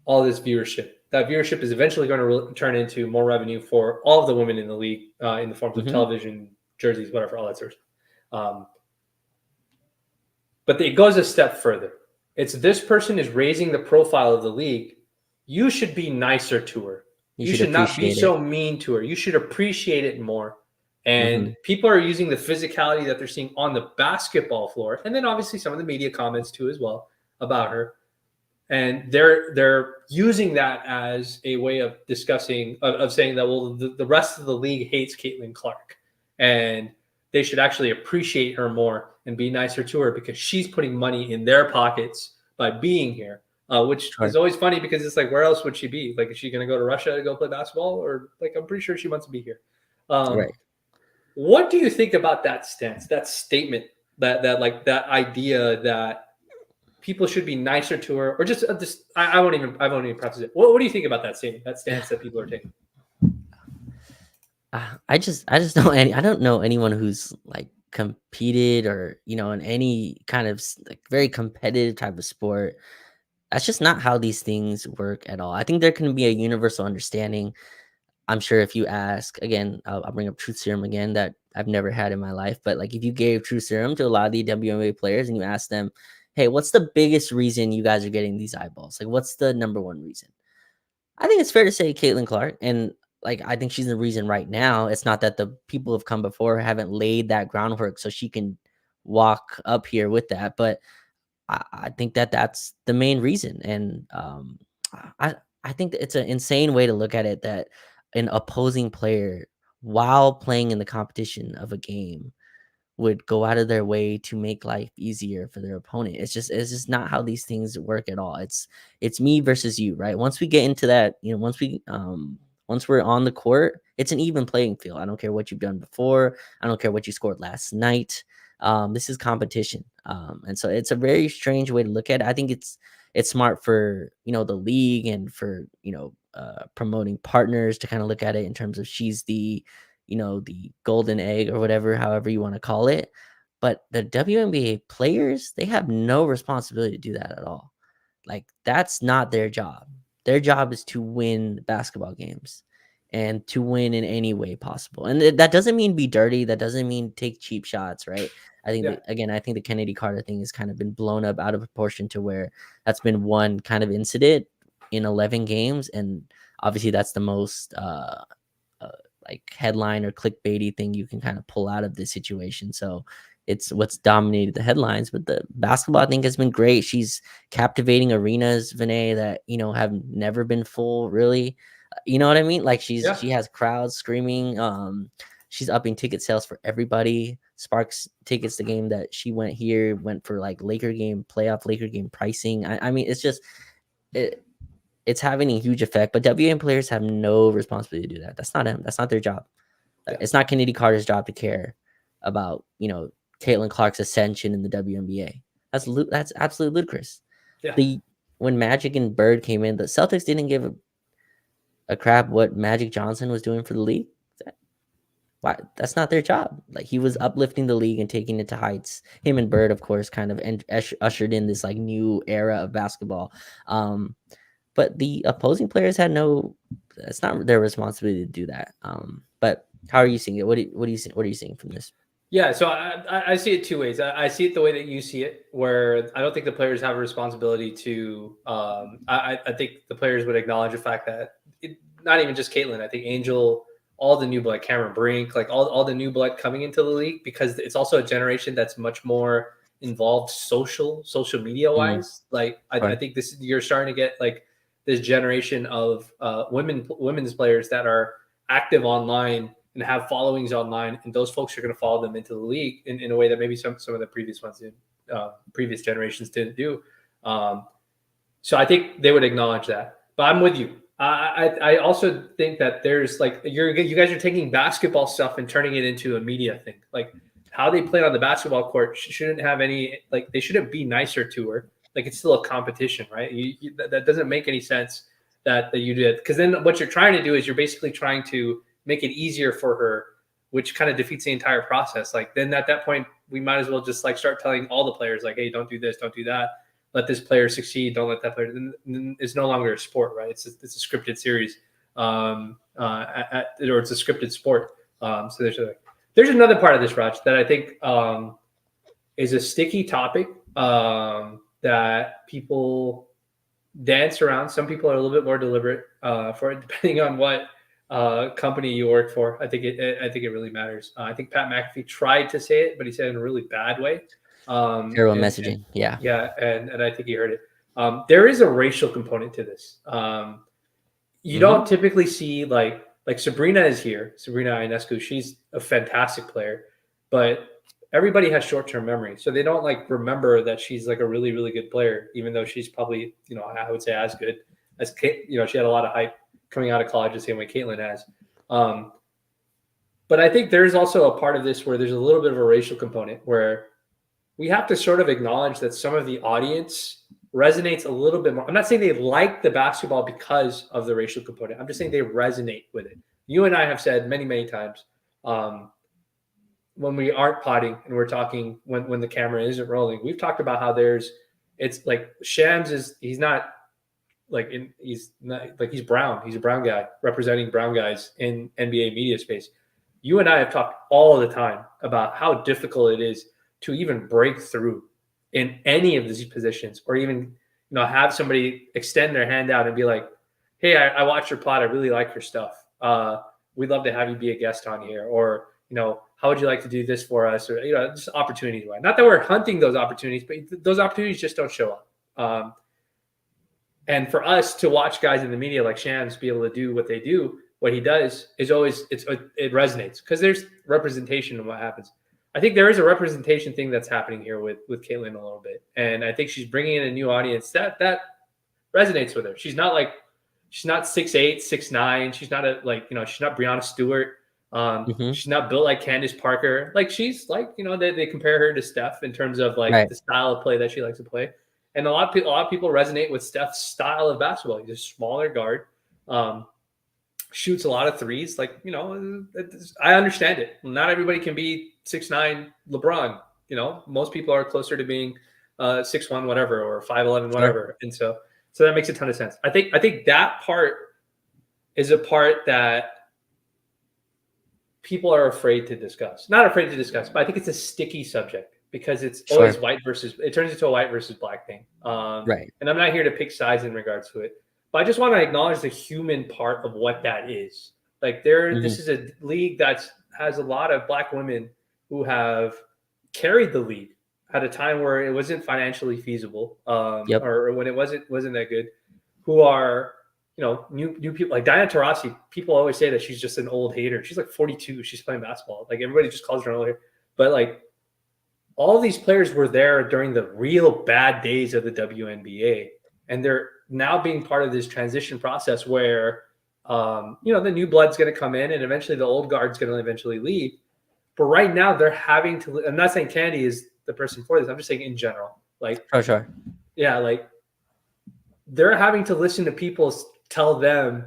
all this viewership. That viewership is eventually going to turn into more revenue for all of the women in the league in the forms of Hmm. television, jerseys, whatever, all that sort of stuff. But it goes a step further. It's this person is raising the profile of the league. You should be nicer to her. You You should should not be appreciate it. so mean to her. You should appreciate it more. Hmm. And people are using the physicality that they're seeing on the basketball floor, and then obviously some of the media comments too as well about her. And they're using that as a way of discussing of saying that well the rest of the league hates Caitlin Clark, and they should actually appreciate her more and be nicer to her because she's putting money in their pockets by being here. Which is Sure. always funny because it's like, where else would she be? Like, is she going to go to Russia to go play basketball, or like, I'm pretty sure she wants to be here. Um, Right. what do you think about that stance, that statement, that like that idea that people should be nicer to her, or just I won't even preface it. What do you think about that statement, that stance that people are taking? I just know I don't know anyone who's like competed or in any kind of like very competitive type of sport. That's just not how these things work at all. I think there can be a universal understanding. I'm sure if you ask again, I'll bring up truth serum again that I've never had in my life. But like if you gave truth serum to a lot of the WNBA players and you ask them, "Hey, what's the biggest reason you guys are getting these eyeballs? Like, what's the number one reason?" I think it's fair to say Caitlin Clark, and like I think she's the reason right now. It's not that the people who have come before her haven't laid that groundwork so she can walk up here with that, but I think that that's the main reason. And I I think that it's an insane way to look at it that an opposing player, while playing in the competition of a game, would go out of their way to make life easier for their opponent. It's just not how these things work at all. It's me versus you, right? Once we get into that, once we're on the court, it's an even playing field. I don't care what you've done before. I don't care what you scored last night. This is competition. And so it's a very strange way to look at it. I think it's smart for, the league and for, promoting partners to kind of look at it in terms of she's the golden egg or whatever, however you want to call it. But the WNBA players, they have no responsibility to do that at all. Like, that's not their job. Their job is to win basketball games and to win in any way possible. And that doesn't mean be dirty. That doesn't mean take cheap shots, right? I think Yeah. that, again, I think the Kennedy Carter thing has kind of been blown up out of proportion to where that's been one kind of incident in 11 games. And obviously that's the most uh, like headline or clickbaity thing you can kind of pull out of this situation. So it's what's dominated the headlines. But the basketball, I think, has been great. She's captivating arenas, Vinay, that have never been full, really. You know what I mean? Like, Yeah. she has crowds screaming. She's upping ticket sales for everybody. Sparks tickets, the game that she went for like playoff Laker game pricing. I mean, it, it's having a huge effect. But WNBA players have no responsibility to do that. That's not him. That's not their job. Yeah. It's not Kennedy Carter's job to care about Caitlin Clark's ascension in the WNBA. That's absolutely ludicrous. Yeah. The When Magic and Bird came in, the Celtics didn't give a crap what Magic Johnson was doing for the league. Why? That's not their job. Like, he was uplifting the league and taking it to heights. Him and Bird, of course, kind of ushered in this like new era of basketball. But the opposing players had no. It's not their responsibility to do that. But how are you seeing it? What do you see? What are you seeing from this? Yeah, so I see it two ways. I see it the way that you see it, where I don't think the players have a responsibility to. I think the players would acknowledge the fact that not even just Caitlin. I think Angel, all the new blood, Cameron Brink, like all the new blood coming into the league, because it's also a generation that's much more involved social media Mm, wise. Like I right. think you're starting to get like this generation of women's players that are active online and have followings online, and those folks are going to follow them into the league in a way that maybe some of the previous ones did, previous generations didn't do. Um, so I think they would acknowledge that. But I'm with you. I also think that there's like you guys are taking basketball stuff and turning it into a media thing. Like, how they played on the basketball court shouldn't have any, like, they shouldn't be nicer to her. Like, it's still a competition, right? That doesn't make any sense that you did, because then what you're trying to do is you're basically trying to make it easier for her, which kind of defeats the entire process. Like, then at that point, we might as well just like start telling all the players like, hey, don't do this, don't do that. Let this player succeed. Don't let that player. It's no longer a sport, right? It's a scripted series, or it's a scripted sport. So there's another part of this, Raj, that I think is a sticky topic that people dance around. Some people are a little bit more deliberate for it, depending on what company you work for. I think it really matters. I think Pat McAfee tried to say it, but he said it in a really bad way. Terrible And messaging. Yeah. yeah, and I think he heard it. There is a racial component to this. You Hmm. don't typically see like Sabrina is here, Sabrina Ionescu. She's a fantastic player, but everybody has short term memory, so they don't like remember that she's like a really really good player, even though she's probably, I would say as good as she had a lot of hype coming out of college the same way Caitlin has. Um, but I think there's also a part of this where there's a little bit of a racial component where we have to sort of acknowledge that some of the audience resonates a little bit more. I'm not saying they like the basketball because of the racial component. I'm just saying they resonate with it. You and I have said many, many times, um, when we aren't potting and we're talking when the camera isn't rolling, we've talked about how it's like Shams he's not like he's not like he's brown. He's a brown guy representing brown guys in NBA media space. You and I have talked all the time about how difficult it is to even break through in any of these positions, or even have somebody extend their hand out and be like, "Hey, I watched your plot. I really like your stuff. We'd love to have you be a guest on here," or how would you like to do this for us, or just opportunities. Not that we're hunting those opportunities, but those opportunities just don't show up. And for us to watch guys in the media like Shams be able to do what they do, what he does is always it resonates because there's representation in what happens. I think there is a representation thing that's happening here with Caitlyn a little bit, and I think she's bringing in a new audience that resonates with her. She's not 6'8", 6'9". She's not she's not Breonna Stewart. Hmm. She's not built like Candace Parker. Like she's like, they compare her to Steph in terms of like Right. the style of play that she likes to play. And a lot of people resonate with Steph's style of basketball. He's a smaller guard. Um, Shoots a lot of threes. Like, I understand it. Not everybody can be 6'9" LeBron. Most people are closer to being 6'1", whatever, or 5'11", Sure. whatever. And so that makes a ton of sense. I think that part is a part that people are afraid to discuss. Not afraid to discuss, but I think it's a sticky subject because it's always Sure. it turns into a white versus black thing. Right. And I'm not here to pick sides in regards to it, but I just want to acknowledge the human part of what that is. Like Hmm. this is a league that has a lot of black women who have carried the league at a time where it wasn't financially feasible, Yep. or when it wasn't that good, who are new people like Diana Taurasi. People always say that she's just an old hater. She's like 42. She's playing basketball. Like everybody just calls her an old hater. But like all these players were there during the real bad days of the WNBA, and they're now being part of this transition process where the new blood's going to come in, and eventually the old guard's going to eventually leave. But right now they're having to. I'm not saying Candy is the person for this. I'm just saying in general. Like, Sure. Sure. yeah, like they're having to listen to people tell them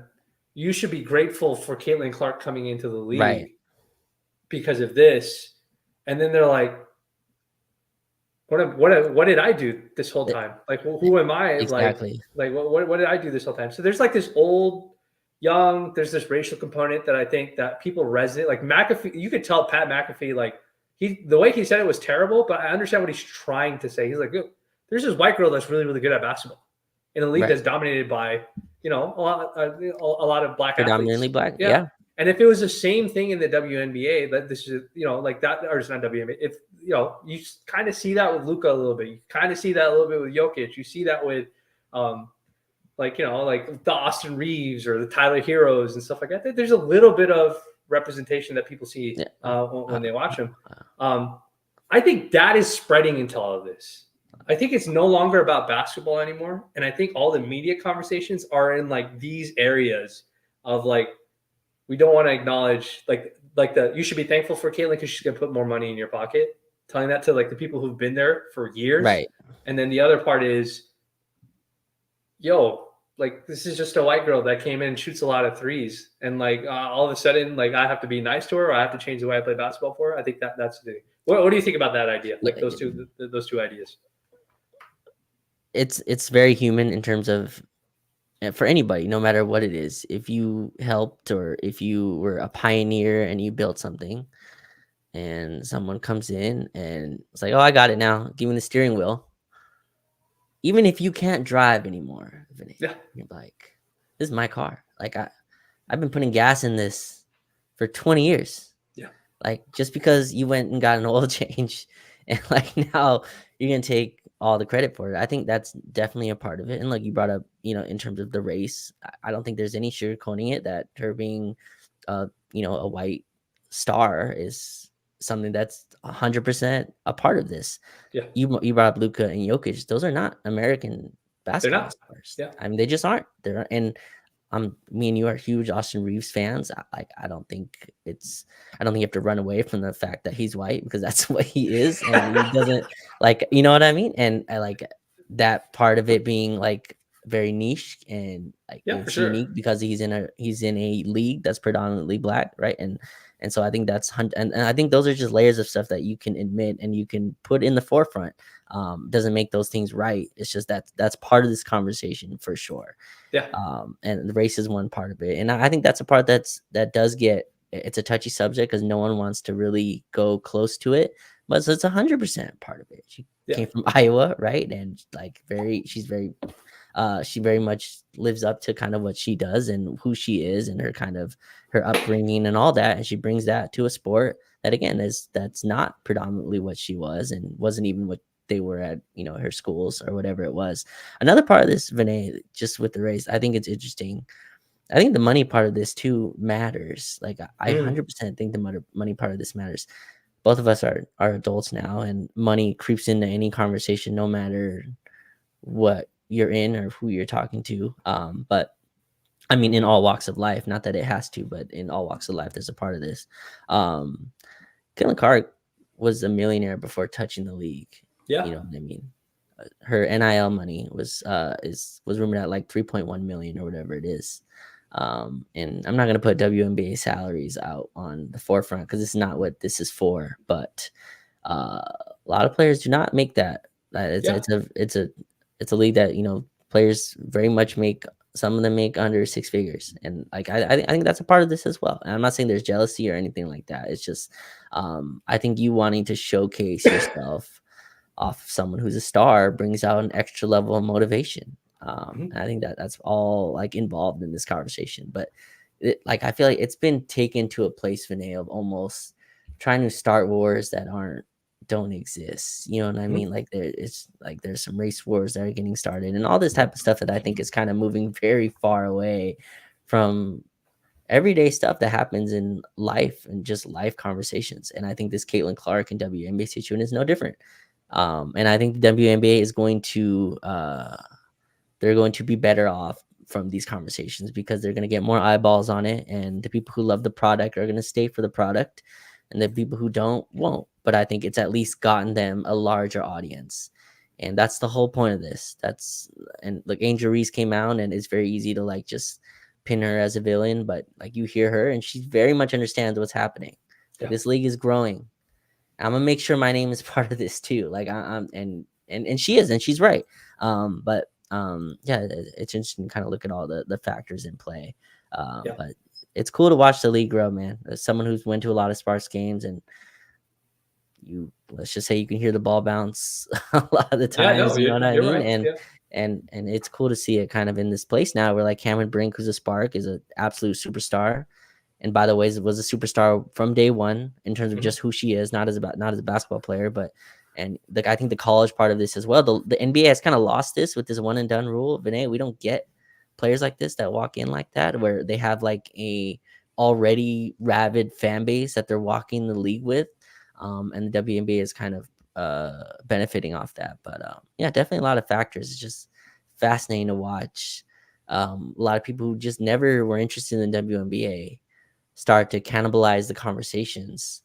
you should be grateful for Caitlin Clark coming into the Right. league because of this, and then they're like, what did I do this whole E- time? Like, who am I? Exactly. Like what did I do this whole time? So there's like this there's this racial component that I think that people resonate. Like McAfee, you could tell Pat McAfee, like the way he said it was terrible, but I understand what he's trying to say. He's like, there's this white girl that's really, really good at basketball in a league Right. that's dominated by, a lot of black Predominantly athletes. black. Yeah. Yeah. And if it was the same thing in the WNBA, that this is, like that, or it's not WNBA. If, you kind of see that with Luka a little bit. You kind of see that a little bit with Jokic. You see that with, like the Austin Reeves or the Tyler Heroes and stuff like that. There's a little bit of representation that people see Yeah. when they watch them. I think that is spreading into all of this. I think it's no longer about basketball anymore, and I think all the media conversations are in like these areas of like we don't want to acknowledge you should be thankful for Caitlin because she's gonna put more money in your pocket. Telling that to like the people who've been there for years, Right. and then the other part is, yo, like this is just a white girl that came in and shoots a lot of threes, and like all of a sudden, like I have to be nice to her, or I have to change the way I play basketball for her. I think that's the thing. What do you think about that idea? Yeah. Like those two ideas. It's very human in terms of for anybody, no matter what it is. If you helped or if you were a pioneer and you built something, and someone comes in and it's like, "Oh, I got it now. Give me the steering wheel." Even if you can't drive anymore, Vinny, Yeah, you're like, "This is my car." Like I've been putting gas in this for 20 years. yeah, Like just because you went and got an oil change and like now you're gonna take all the credit for it. I think that's definitely a part of it. And like you brought up, in terms of the race, I don't think there's any sugarcoating it that her being a white star is something that's 100% a part of this. yeah. You brought up Luka and Jokic. Those are not American They're basketball not. stars. Yeah, I mean, they just aren't. They're and me and you are huge Austin Reeves fans. I don't think you have to run away from the fact that he's white because that's what he is, and he doesn't like, you know what I mean? And I like that part of it being like very niche and like yeah, for it's sure. unique because he's in a league that's predominantly black, right? And so I think and I think those are just layers of stuff that you can admit and you can put in the forefront. Doesn't make those things right. It's just that's part of this conversation for sure. Yeah, And the race is one part of it, and I think that's a part that does get, it's a touchy subject because no one wants to really go close to it, but so it's 100% part of it. She yeah, came from Iowa, right? And like she very much lives up to kind of what she does and who she is and her kind of her upbringing and all that, and she brings that to a sport that again that's not predominantly what she was and wasn't even what they were at, her schools or whatever it was. Another part of this, Vinay, just with the race, I think it's interesting. I think the money part of this too matters. Like I mm, 100% think the money part of this matters. both of us are adults now, and money creeps into any conversation, no matter what you're in or who you're talking to. But I mean, in all walks of life, not that it has to, but in all walks of life, there's a part of this. Um, Caitlin Clark was a millionaire before touching the league. You Yeah. know what I mean? Her NIL money was rumored at like 3.1 million or whatever it is. And I'm not gonna put WNBA salaries out on the forefront because it's not what this is for. But a lot of players do not make that. Yeah. It's a league that, you know, players very much make. Some of them make under six figures, and like I think that's a part of this as well. And I'm not saying there's jealousy or anything like that. It's just I think you wanting to showcase yourself off of someone who's a star brings out an extra level of motivation. Mhm. And I think that that's all like involved in this conversation. But like I feel like it's been taken to a place, Vinay, of almost trying to start wars that don't exist. You know what I Mhm. mean? Like it's like there's some race wars that are getting started and all this type of stuff that I think is kind of moving very far away from everyday stuff that happens in life and just life conversations. And I think this Caitlin Clark and WNBA situation is no different. And I think the WNBA is going to they're going to be better off from these conversations because they're going to get more eyeballs on it, and the people who love the product are going to stay for the product, and the people who don't won't. But I think it's at least gotten them a larger audience, and that's the whole point of this. That's and like Angel Reese came out, and it's very easy to like just pin her as a villain, but like you hear her, and she very much understands what's happening. Like Yeah. this league is growing. I'm gonna make sure my name is part of this too. Like I'm and she is, and she's right. Yeah, it's interesting to kind of look at all the factors in play. Yeah. But it's cool to watch the league grow, man. As someone who's went to a lot of Sparks games, and you let's just say you can hear the ball bounce a lot of the Yeah. No, times. You know what I you're mean? right. Yeah. And it's cool to see it kind of in this place now, where like Cameron Brink, who's a Spark, is an absolute superstar. And by the way, was a superstar from day one in terms of Mhm. just who she is, not as a basketball player, but and like I think the college part of this as well. The NBA has kind of lost this with this one and done rule. Vinay, we don't get players like this that walk in like that, where they have like a already rabid fan base that they're walking the league with. And the WNBA is kind of benefiting off that. But yeah, definitely a lot of factors. It's just fascinating to watch. A lot of people who just never were interested in the WNBA start to cannibalize the conversations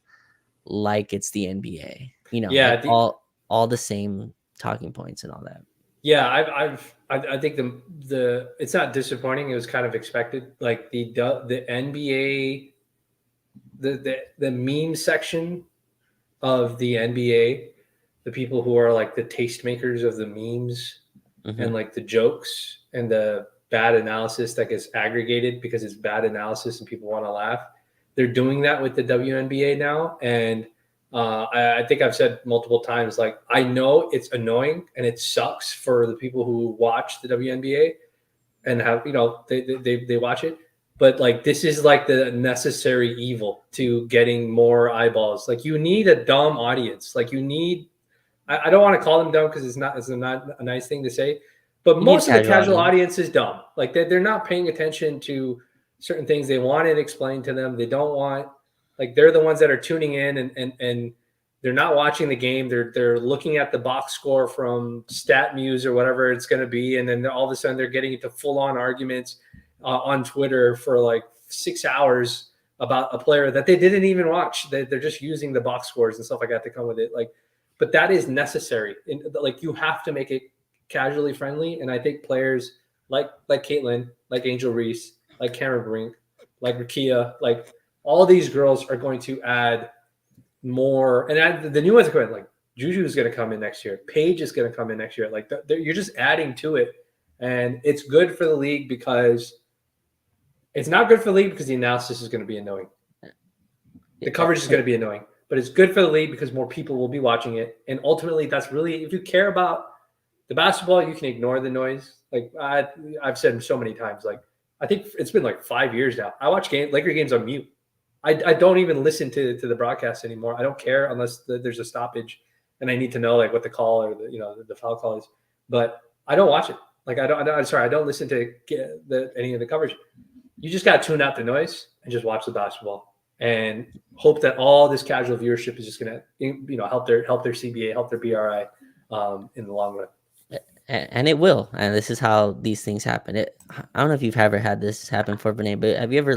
like it's the NBA. You know, like Yeah. all the same talking points and all that. Yeah. I think the it's not disappointing. It was kind of expected. Like the NBA, the meme section of the NBA, the people who are like the tastemakers of the memes Hmm. and like the jokes and the bad analysis that gets aggregated because it's bad analysis and people want to laugh. They're doing that with the WNBA now, and I think I've said multiple times, like I know it's annoying and it sucks for the people who watch the WNBA and have they watch it, but like this is like the necessary evil to getting more eyeballs. Like you need a dumb audience. Like you need I don't want to call them dumb because it's not a nice thing to say, but You need a most of the casual casual audience. audience is dumb. Like they're not paying attention to certain things. They want it explained to them. They don't want like they're the ones that are tuning in and they're not watching the game. They're looking at the box score from StatMuse or whatever it's going to be, and then all of a sudden they're getting into full on arguments on Twitter for like 6 hours about a player that they didn't even watch. They're just using the box scores and stuff like that to come with it. Like but that is necessary. Like you have to make it casually friendly, and I think players like Caitlin, like Angel Reese, like Cameron Brink, like Rakia, like all these girls are going to add more, and the new ones are going like Juju is going to come in next year. Paige is going to come in next year. Like you're just adding to it, and it's good for the league because it's not good for the league because the analysis is going to be annoying. The coverage is going to be annoying, but it's good for the league because more people will be watching it. And ultimately, that's really, if you care about the basketball, you can ignore the noise. Like I've said so many times, like I think it's been like 5 years now. I watch Laker games on mute. I don't even listen to the broadcast anymore. I don't care unless there's a stoppage and I need to know like what the call or the foul call is. But I don't watch it. Like I don't listen to any of the coverage. You just got to tune out the noise and just watch the basketball. and hope that all this casual viewership is just going to help their CBA, help their BRI in the long run. And it will. And this is how these things happen. I don't know if you've ever had this happen for Benet, but have you ever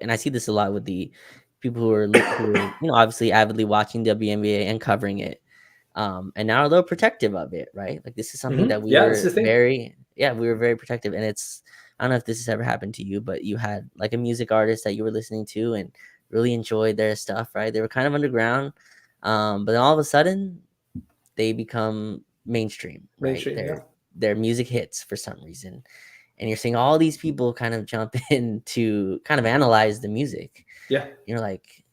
and I see this a lot with the people who are obviously avidly watching WNBA and covering it. And now are a little protective of it, right? Like this is something that we this is were the thing. we were very protective. And I don't know if this has ever happened to you, but you had like a music artist that you were listening to and really enjoyed their stuff, right? They were kind of underground. But then all of a sudden they become mainstream, right? Their music hits for some reason. And you're seeing all these people kind of jump in to kind of analyze the music. Yeah. You're like,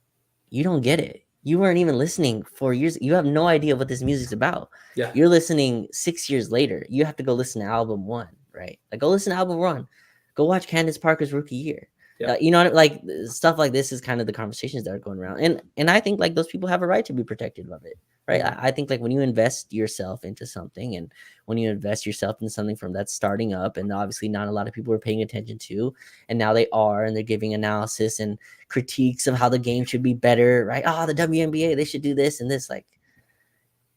you don't get it. You weren't even listening 4 years. You have no idea what this music's about. Yeah. You're listening 6 years later. You have to go listen to album 1, right? Like go listen to album 1. Go watch Candace Parker's rookie year. Yeah. You know, like stuff like this is kind of the conversations that are going around. And I think like those people have a right to be protective of it, right? Mm-hmm. I think like when you invest yourself into something and when you invest yourself into something from that's starting up and obviously not a lot of people are paying attention to, and now they are, and they're giving analysis and critiques of how the game should be better, right? Oh, the WNBA, they should do this and this. Like,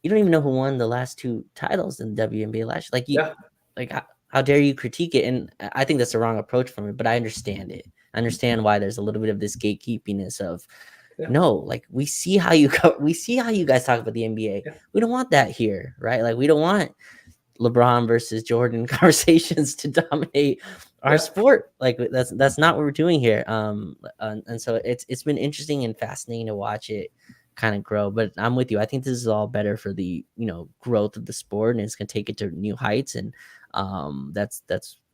you don't even know who won the last 2 titles in the WNBA last year. Like how dare you critique it? And I think that's the wrong approach from it, but I understand it. I understand why there's a little bit of this gatekeepiness of no, like we see how you guys talk about the NBA. Yeah. We don't want that here, right? Like we don't want LeBron versus Jordan conversations to dominate our sport. Like that's not what we're doing here. And so it's been interesting and fascinating to watch it kind of grow. But I'm with you. I think this is all better for the growth of the sport, and it's gonna take it to new heights. And that's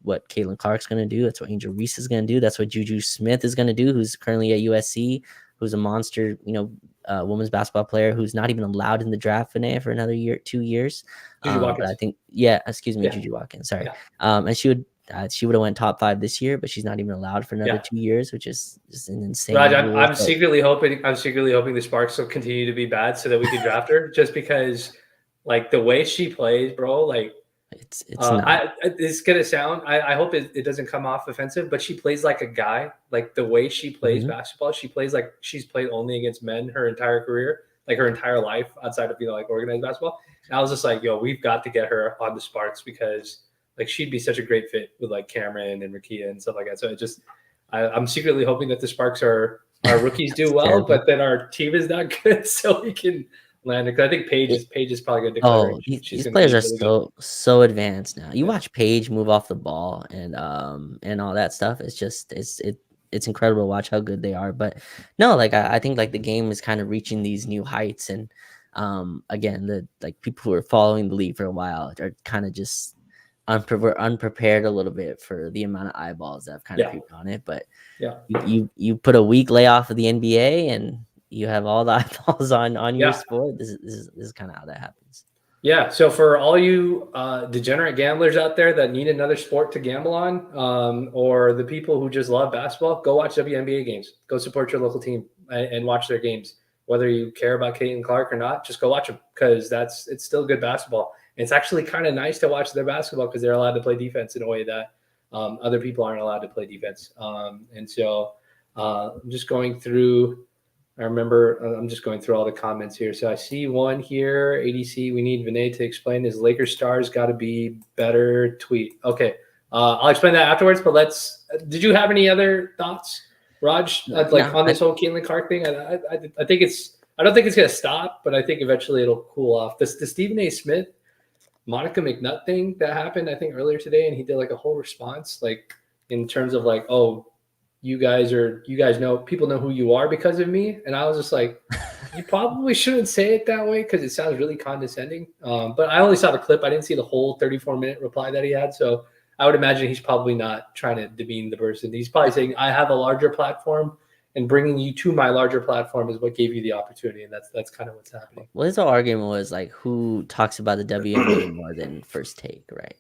what Caitlin Clark's gonna do. That's what Angel Reese is gonna do. That's what Juju Smith is gonna do, who's currently at USC, who's a monster, women's basketball player who's not even allowed in the draft for another 2 years. But I think, Juju Watkins. Sorry. And she would have went top 5 this year, but she's not even allowed for another 2 years, which is just an insane. Raj, I'm secretly hoping the Sparks will continue to be bad so that we can draft her. Just because, like the way she plays, bro, like. It's gonna sound. I hope it doesn't come off offensive, but she plays like a guy. Like the way she plays basketball, she plays like she's played only against men her entire career, like her entire life outside of like organized basketball. And I was just like, yo, we've got to get her on the Sparks because like she'd be such a great fit with like Cameron and Rakia and stuff like that. So I'm secretly hoping that the Sparks our rookies do well, but then our team is not good, so we can. Because I think Paige is probably going to declare. These players are so advanced now. You watch Paige move off the ball and all that stuff. It's just it's incredible to watch how good they are. But no, like I think like the game is kind of reaching these new heights, and again, the like people who are following the league for a while are kind of just unprepared a little bit for the amount of eyeballs that have kind of creeped on it. But you put a week layoff of the NBA and you have all the eyeballs on your sport. This is kind of how that happens. Yeah. So for all you degenerate gamblers out there that need another sport to gamble on, or the people who just love basketball, go watch WNBA games. Go support your local team and watch their games. Whether you care about Caitlin Clark or not, just go watch them because it's still good basketball. And it's actually kind of nice to watch their basketball because they're allowed to play defense in a way that other people aren't allowed to play defense. And so I'm just going through. I'm just going through all the comments here. So I see one here, ADC, we need Vinay to explain his Lakers stars got to be better tweet. Okay. I'll explain that afterwards, but did you have any other thoughts, Raj, on this whole Caitlin Clark thing? I don't think it's going to stop, but I think eventually it'll cool off. The Stephen A. Smith, Monica McNutt thing that happened, I think earlier today, and he did like a whole response, like in terms of like, oh, you guys know, people know who you are because of me. And I was just like, you probably shouldn't say it that way because it sounds really condescending. But I only saw the clip. I didn't see the whole 34-minute reply that he had. So I would imagine he's probably not trying to demean the person. He's probably saying, I have a larger platform and bringing you to my larger platform is what gave you the opportunity. And that's kind of what's happening. Well, his whole argument was like, who talks about the WNBA more than First Take, right?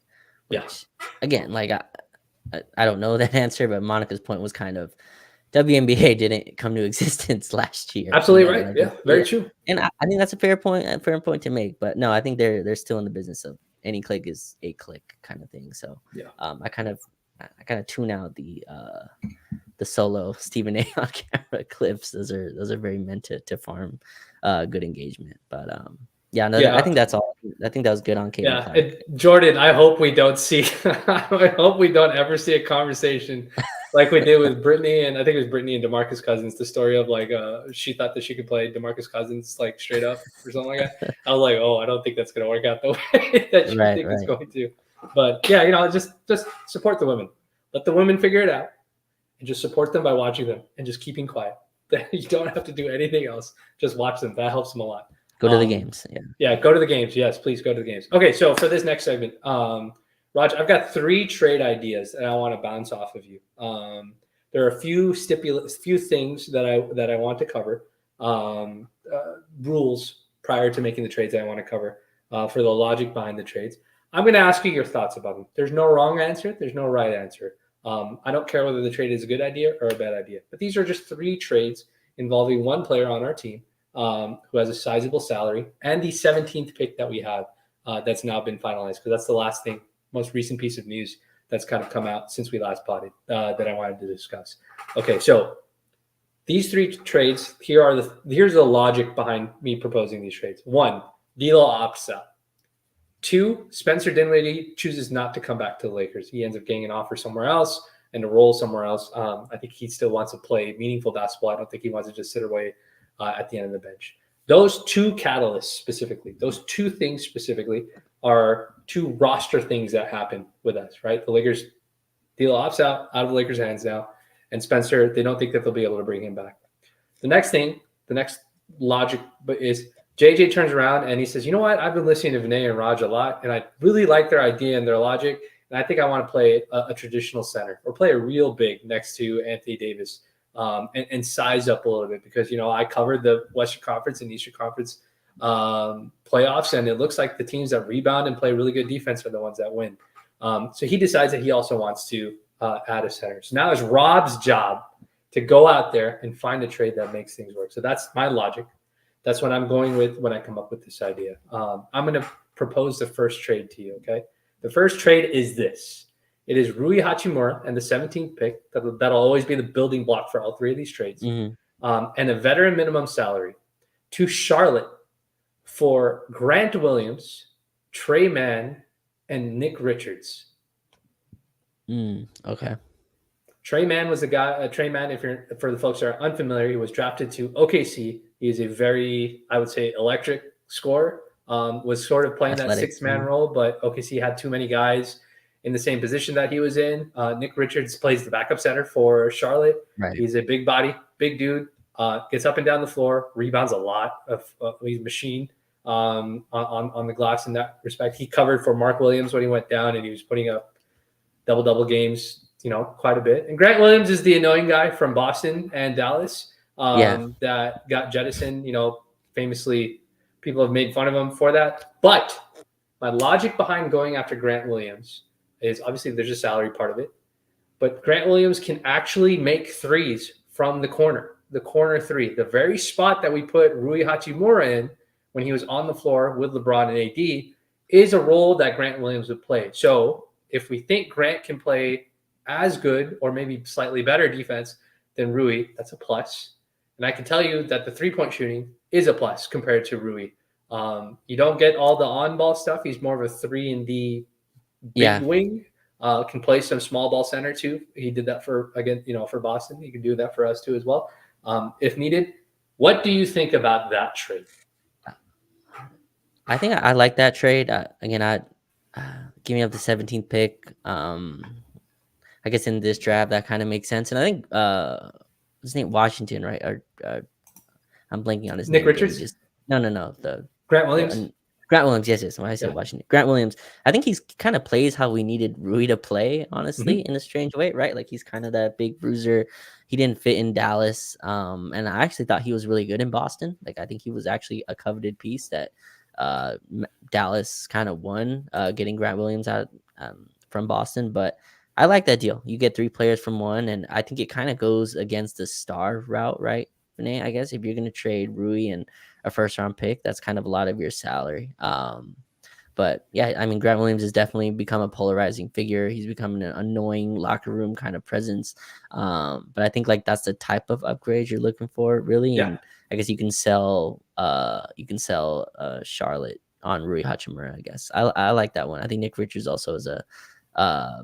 Which, again, like I don't know that answer, but Monica's point was kind of WNBA didn't come to existence last year. Absolutely right. Like, very true. And I think that's a fair point to make. But no, I think they're still in the business of any click is a click kind of thing. So I kind of tune out the the solo Stephen A on camera clips. Those are very meant to farm good engagement. But yeah, no, I Yeah. think that's all. I think that was good on Caitlin Yeah. Clark. Jordan, I hope we don't see, I hope we don't ever see a conversation like we did with Brittany. And I think it was Brittany and DeMarcus Cousins, the story of like, she thought that she could play DeMarcus Cousins like straight up or something like that. I was like, oh, I don't think that's going to work out the way that you Right, think it's right. going to. But yeah, just support the women. Let the women figure it out and just support them by watching them and just keeping quiet. You don't have to do anything else. Just watch them. That helps them a lot. Go to the games. Yeah. Yeah, go to the games. Yes, please go to the games. Okay, so for this next segment, Raj, I've got 3 trade ideas that I want to bounce off of you. There are a few things that I want to cover. Rules prior to making the trades that I want to cover for the logic behind the trades. I'm going to ask you your thoughts about them. There's no wrong answer. There's no right answer. I don't care whether the trade is a good idea or a bad idea. But these are just 3 trades involving one player on our team who has a sizable salary and the 17th pick that we have that's now been finalized, because that's the most recent piece of news that's kind of come out since we last potted that I wanted to discuss. Okay, so these 3 trades, here's the logic behind me proposing these trades. 1, D'Lo opts out. 2, Spencer Dinwiddie chooses not to come back to the Lakers. He ends up getting an offer somewhere else and a role somewhere else. I think he still wants to play meaningful basketball. I don't think he wants to just sit away at the end of the bench. Those 2 catalysts specifically, those 2 things specifically are 2 roster things that happen with us, right? The Lakers, D'Lo opts out of the Lakers' hands now, and Spencer, they don't think that they'll be able to bring him back. The next logic is JJ turns around and he says, you know what? I've been listening to Vinay and Raj a lot, and I really like their idea and their logic, and I think I want to play a traditional center or play a real big next to Anthony Davis and size up a little bit, because, I covered the Western Conference and Eastern Conference playoffs, and it looks like the teams that rebound and play really good defense are the ones that win. So he decides that he also wants to add a center. So now it's Rob's job to go out there and find a trade that makes things work. So that's my logic. That's what I'm going with when I come up with this idea. I'm going to propose the first trade to you, okay? The first trade is this. It is Rui Hachimura and the 17th pick. That'll always be the building block for all 3 of these trades. Mm-hmm. And a veteran minimum salary to Charlotte for Grant Williams, Trey Mann, and Nick Richards. Okay. Trey Mann was the guy. Trey Mann, for the folks that are unfamiliar, he was drafted to OKC. He is a very, I would say, electric scorer. Was sort of playing Athletic, that 6-man role, but OKC had too many guys in the same position that he was in. Nick Richards plays the backup center for Charlotte. Right. He's a big body, big dude. Gets up and down the floor, rebounds a lot. He's a machine on the glass in that respect. He covered for Mark Williams when he went down, and he was putting up double games, quite a bit. And Grant Williams is the annoying guy from Boston and Dallas that got jettisoned. Famously, people have made fun of him for that. But my logic behind going after Grant Williams is, obviously there's a salary part of it, but Grant Williams can actually make threes from the corner 3, the very spot that we put Rui Hachimura in when he was on the floor with LeBron and AD is a role that Grant Williams would play. So if we think Grant can play as good or maybe slightly better defense than Rui, that's a plus. And I can tell you that the 3-point shooting is a plus compared to Rui. You don't get all the on-ball stuff. He's more of a 3-and-D big wing. Can play some small ball center too. He did that for Boston. He can do that for us too as well, if needed. What do you think about that trade? I think I like that trade. Again, giving up the 17th pick. I guess in this draft that kind of makes sense. And I think his name Washington, right? Or I'm blanking on his name. Nick Richards? No. The Grant Williams. Grant Williams, yes. When I said Washington, Grant Williams, I think he's kind of plays how we needed Rui to play, honestly, in a strange way, right? Like he's kind of that big bruiser. He didn't fit in Dallas, and I actually thought he was really good in Boston. Like I think he was actually a coveted piece that Dallas kind of won, getting Grant Williams out from Boston. But I like that deal. You get 3 players from one, and I think it kind of goes against the star route, right, Renee? I guess if you're going to trade Rui and a first-round pick, that's kind of a lot of your salary. But But yeah, I mean, Grant Williams has definitely become a polarizing figure. He's becoming an annoying locker room kind of presence. But I think like that's the type of upgrade you're looking for, really. Yeah. And I guess you can sell Charlotte on Rui Hachimura. I guess I like that one. I think Nick Richards also is a uh,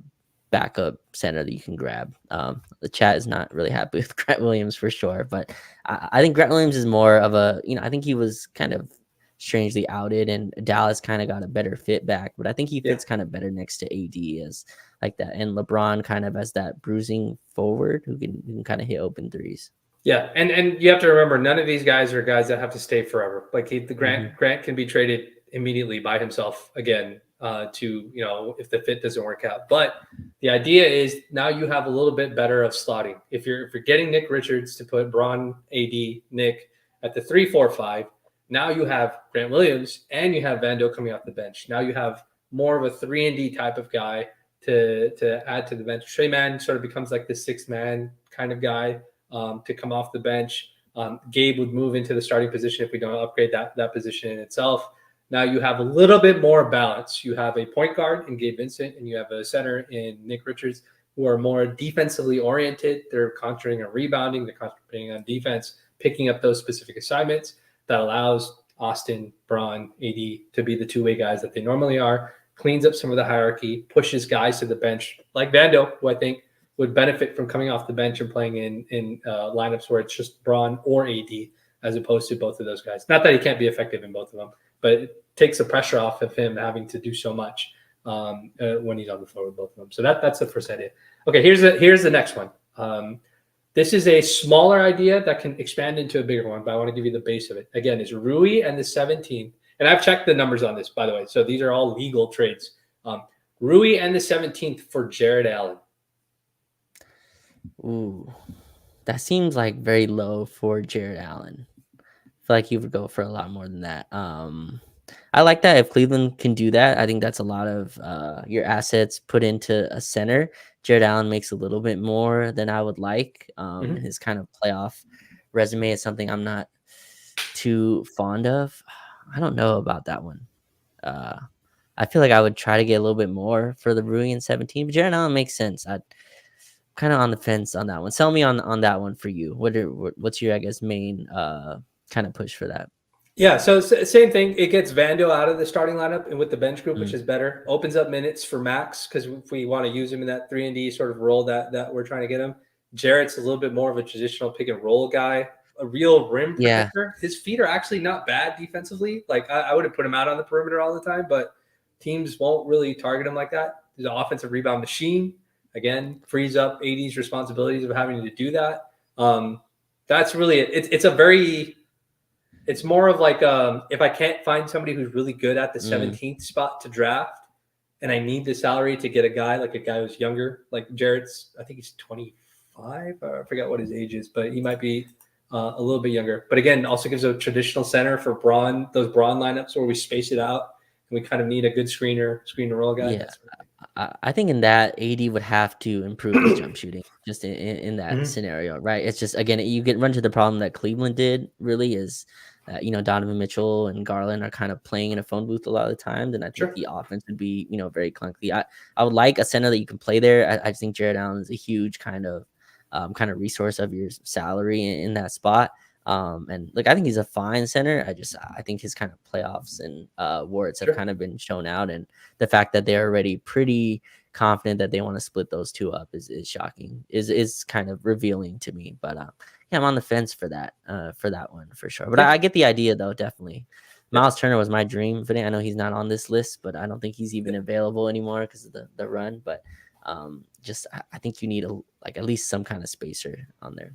backup center that you can grab. The chat is not really happy with Grant Williams for sure, but I think Grant Williams is more of a, I think he was kind of strangely outed and Dallas kind of got a better fit back, but I think he Yeah. fits kind of better next to AD as like that. And LeBron kind of as that bruising forward who can kind of hit open threes. Yeah, and you have to remember, none of these guys are guys that have to stay forever. Like the Grant can be traded immediately by himself again to if the fit doesn't work out. But the idea is now you have a little bit better of slotting. If you're getting Nick Richards to put Braun, AD, Nick at the 3-4-5, now you have Grant Williams and you have Vando coming off the bench. Now you have more of a 3-and-D type of guy to add to the bench. Trey Mann sort of becomes like the sixth man kind of guy. To come off the bench. Gabe would move into the starting position if we don't upgrade that position in itself. Now you have a little bit more balance. You have a point guard in Gabe Vincent, and you have a center in Nick Richards, who are more defensively oriented. They're concentrating on rebounding. They're concentrating on defense, picking up those specific assignments that allows Austin, Braun, AD to be the two-way guys that they normally are, cleans up some of the hierarchy, pushes guys to the bench, like Vando, who I think would benefit from coming off the bench and playing in lineups where it's just Braun or AD as opposed to both of those guys. Not that he can't be effective in both of them, but it takes the pressure off of him having to do so much when he's on the floor with both of them. So that's the first idea. Okay, here's the next one. This is a smaller idea that can expand into a bigger one, but I want to give you the base of it. Again, is Rui and the 17th. And I've checked the numbers on this, by the way. So these are all legal trades. Rui and the 17th for Jared Allen. Ooh, that seems like very low for Jared Allen. I feel like he would go for a lot more than that. I like that if Cleveland can do that. I think that's a lot of your assets put into a center. Jared Allen makes a little bit more than I would like. His kind of playoff resume is something I'm not too fond of. I don't know about that one. I feel like I would try to get a little bit more for the Rui and 17, but Jared Allen makes sense. I'd kind of on the fence on that one. Sell me on that one for you. What's your, I guess, main kind of push for that? Yeah, so same thing. It gets Vando out of the starting lineup and with the bench group, which is better. Opens up minutes for Max because if we want to use him in that 3-and-D sort of role that we're trying to get him. Jarrett's a little bit more of a traditional pick and roll guy, a real rim protector. His feet are actually not bad defensively. Like I would have put him out on the perimeter all the time, but teams won't really target him like that. He's an offensive rebound machine. Again, frees up AD's responsibilities of having to do that. That's really it. It's more of like if I can't find somebody who's really good at the 17th spot to draft, and I need the salary to get a guy who's younger, like Jarrett's, I think he's 25. I forgot what his age is, but he might be a little bit younger. But again, also gives a traditional center for Braun, those Braun lineups where we space it out and we kind of need a good screen and roll guy. Yeah. I think in that AD would have to improve his jump shooting just in that scenario, right? It's just, again, you run to the problem that Cleveland did really is Donovan Mitchell and Garland are kind of playing in a phone booth a lot of the time. Then I think the offense would be, very clunky. I would like a center that you can play there. I just think Jared Allen is a huge kind of resource of your salary in that spot. And like I think he's a fine center. I think his kind of playoffs and warts have kind of been shown out, and the fact that they're already pretty confident that they want to split those two up is shocking. Is kind of revealing to me. But yeah, I'm on the fence for that one for sure. But I get the idea though, definitely. Miles Turner was my dream for I know he's not on this list, but I don't think he's even available anymore because of the run. But I think you need at least some kind of spacer on there.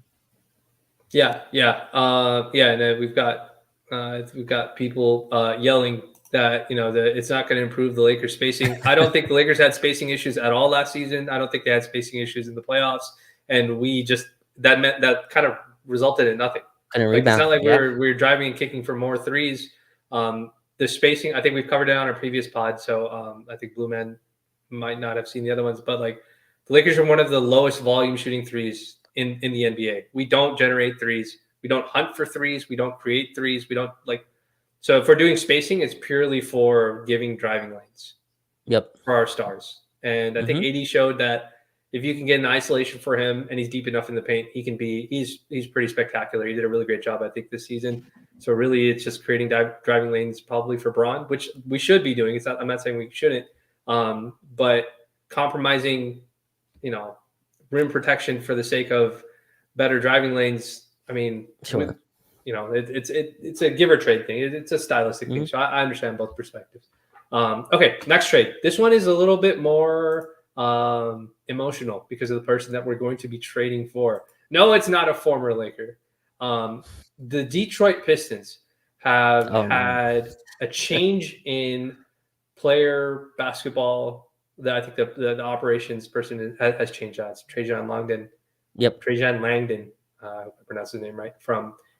Yeah. And we've got people yelling that it's not going to improve the Lakers spacing. I don't think the Lakers had spacing issues at all last season. I don't think they had spacing issues in the playoffs, and that kind of resulted in nothing. It's not like we're driving and kicking for more threes. The spacing, I think we've covered it on our previous pod, so I think Blue Man might not have seen the other ones, but like the Lakers are one of the lowest volume shooting threes in the NBA. We don't generate threes. We don't hunt for threes. We don't create threes. We don't So if we're doing spacing, it's purely for giving driving lanes Yep. for our stars. And I think Mhm. AD showed that if you can get an isolation for him and he's deep enough in the paint, he's pretty spectacular. He did a really great job, I think, this season. So really, it's just creating driving lanes probably for Braun, which we should be doing. I'm not saying we shouldn't, but compromising, you know, rim protection for the sake of better driving lanes. I mean, with Sure. it's a give or trade thing. It's a stylistic thing. Mhm. So I understand both perspectives. Okay, next trade. This one is a little bit more emotional because of the person that we're going to be trading for. No, it's not a former Laker. The Detroit Pistons have Oh, no. had a change in player basketball that I think the operations person has changed that. It's Yep. Trajan Langdon, I hope I pronounced his name right.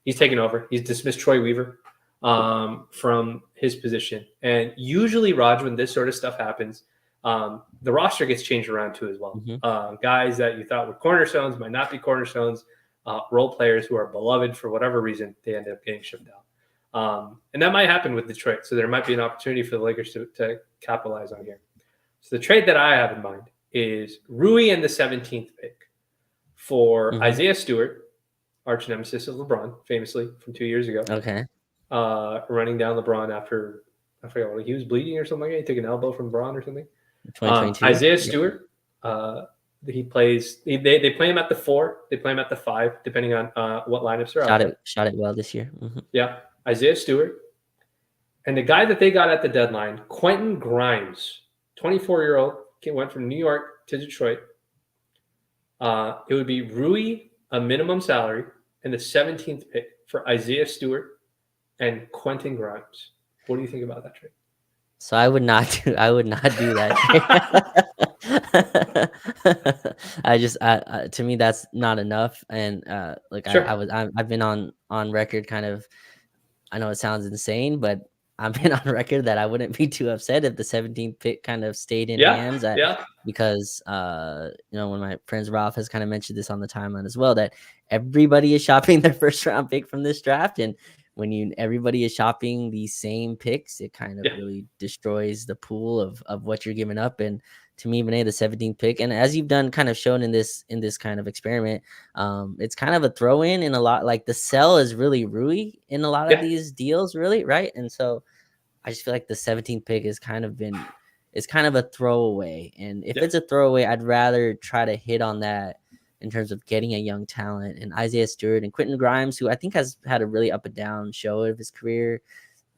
He's taken over. He's dismissed Troy Weaver from his position. And usually, Raj, when this sort of stuff happens, the roster gets changed around too as well. Mhm. Guys that you thought were cornerstones might not be cornerstones. Role players who are beloved for whatever reason, they end up getting shipped out. And that might happen with Detroit. So there might be an opportunity for the Lakers to capitalize on here. So the trade that I have in mind is Rui and the 17th pick for Mhm. Isaiah Stewart, arch nemesis of LeBron, famously from 2 years ago, Okay. running down LeBron after I forgot what he was bleeding or something like that. He took an elbow from LeBron or something. 2022. Isaiah Yep. Stewart, he plays. They play him at the 4. They play him at the 5, depending on what lineups are out there. Shot it well this year. Mhm. Yeah, Isaiah Stewart, and the guy that they got at the deadline, Quentin Grimes, 24-year-old, went from New York to Detroit. It would be Rui, a minimum salary, and the 17th pick for Isaiah Stewart and Quentin Grimes. What do you think about that trade? So I would not do that. To me that's not enough, and like Sure. I've been on record kind of. I know it sounds insane, but I've been on record that I wouldn't be too upset if the 17th pick kind of stayed in Yeah. hands. Yeah. Because when my friends Ralph has kind of mentioned this on the timeline as well, that everybody is shopping their first round pick from this draft, and when everybody is shopping these same picks, it kind of Yeah. really destroys the pool of what you're giving up. And to me, Vinay, the 17th pick, and as you've done kind of shown in this kind of experiment, it's kind of a throw in a lot. Like the sell is really Rui in a lot of Yeah. these deals, really, right? And so I just feel like the 17th pick has kind of been it's kind of a throwaway. And if Yeah. it's a throwaway, I'd rather try to hit on that in terms of getting a young talent, and Isaiah Stewart and Quentin Grimes, who I think has had a really up and down show of his career.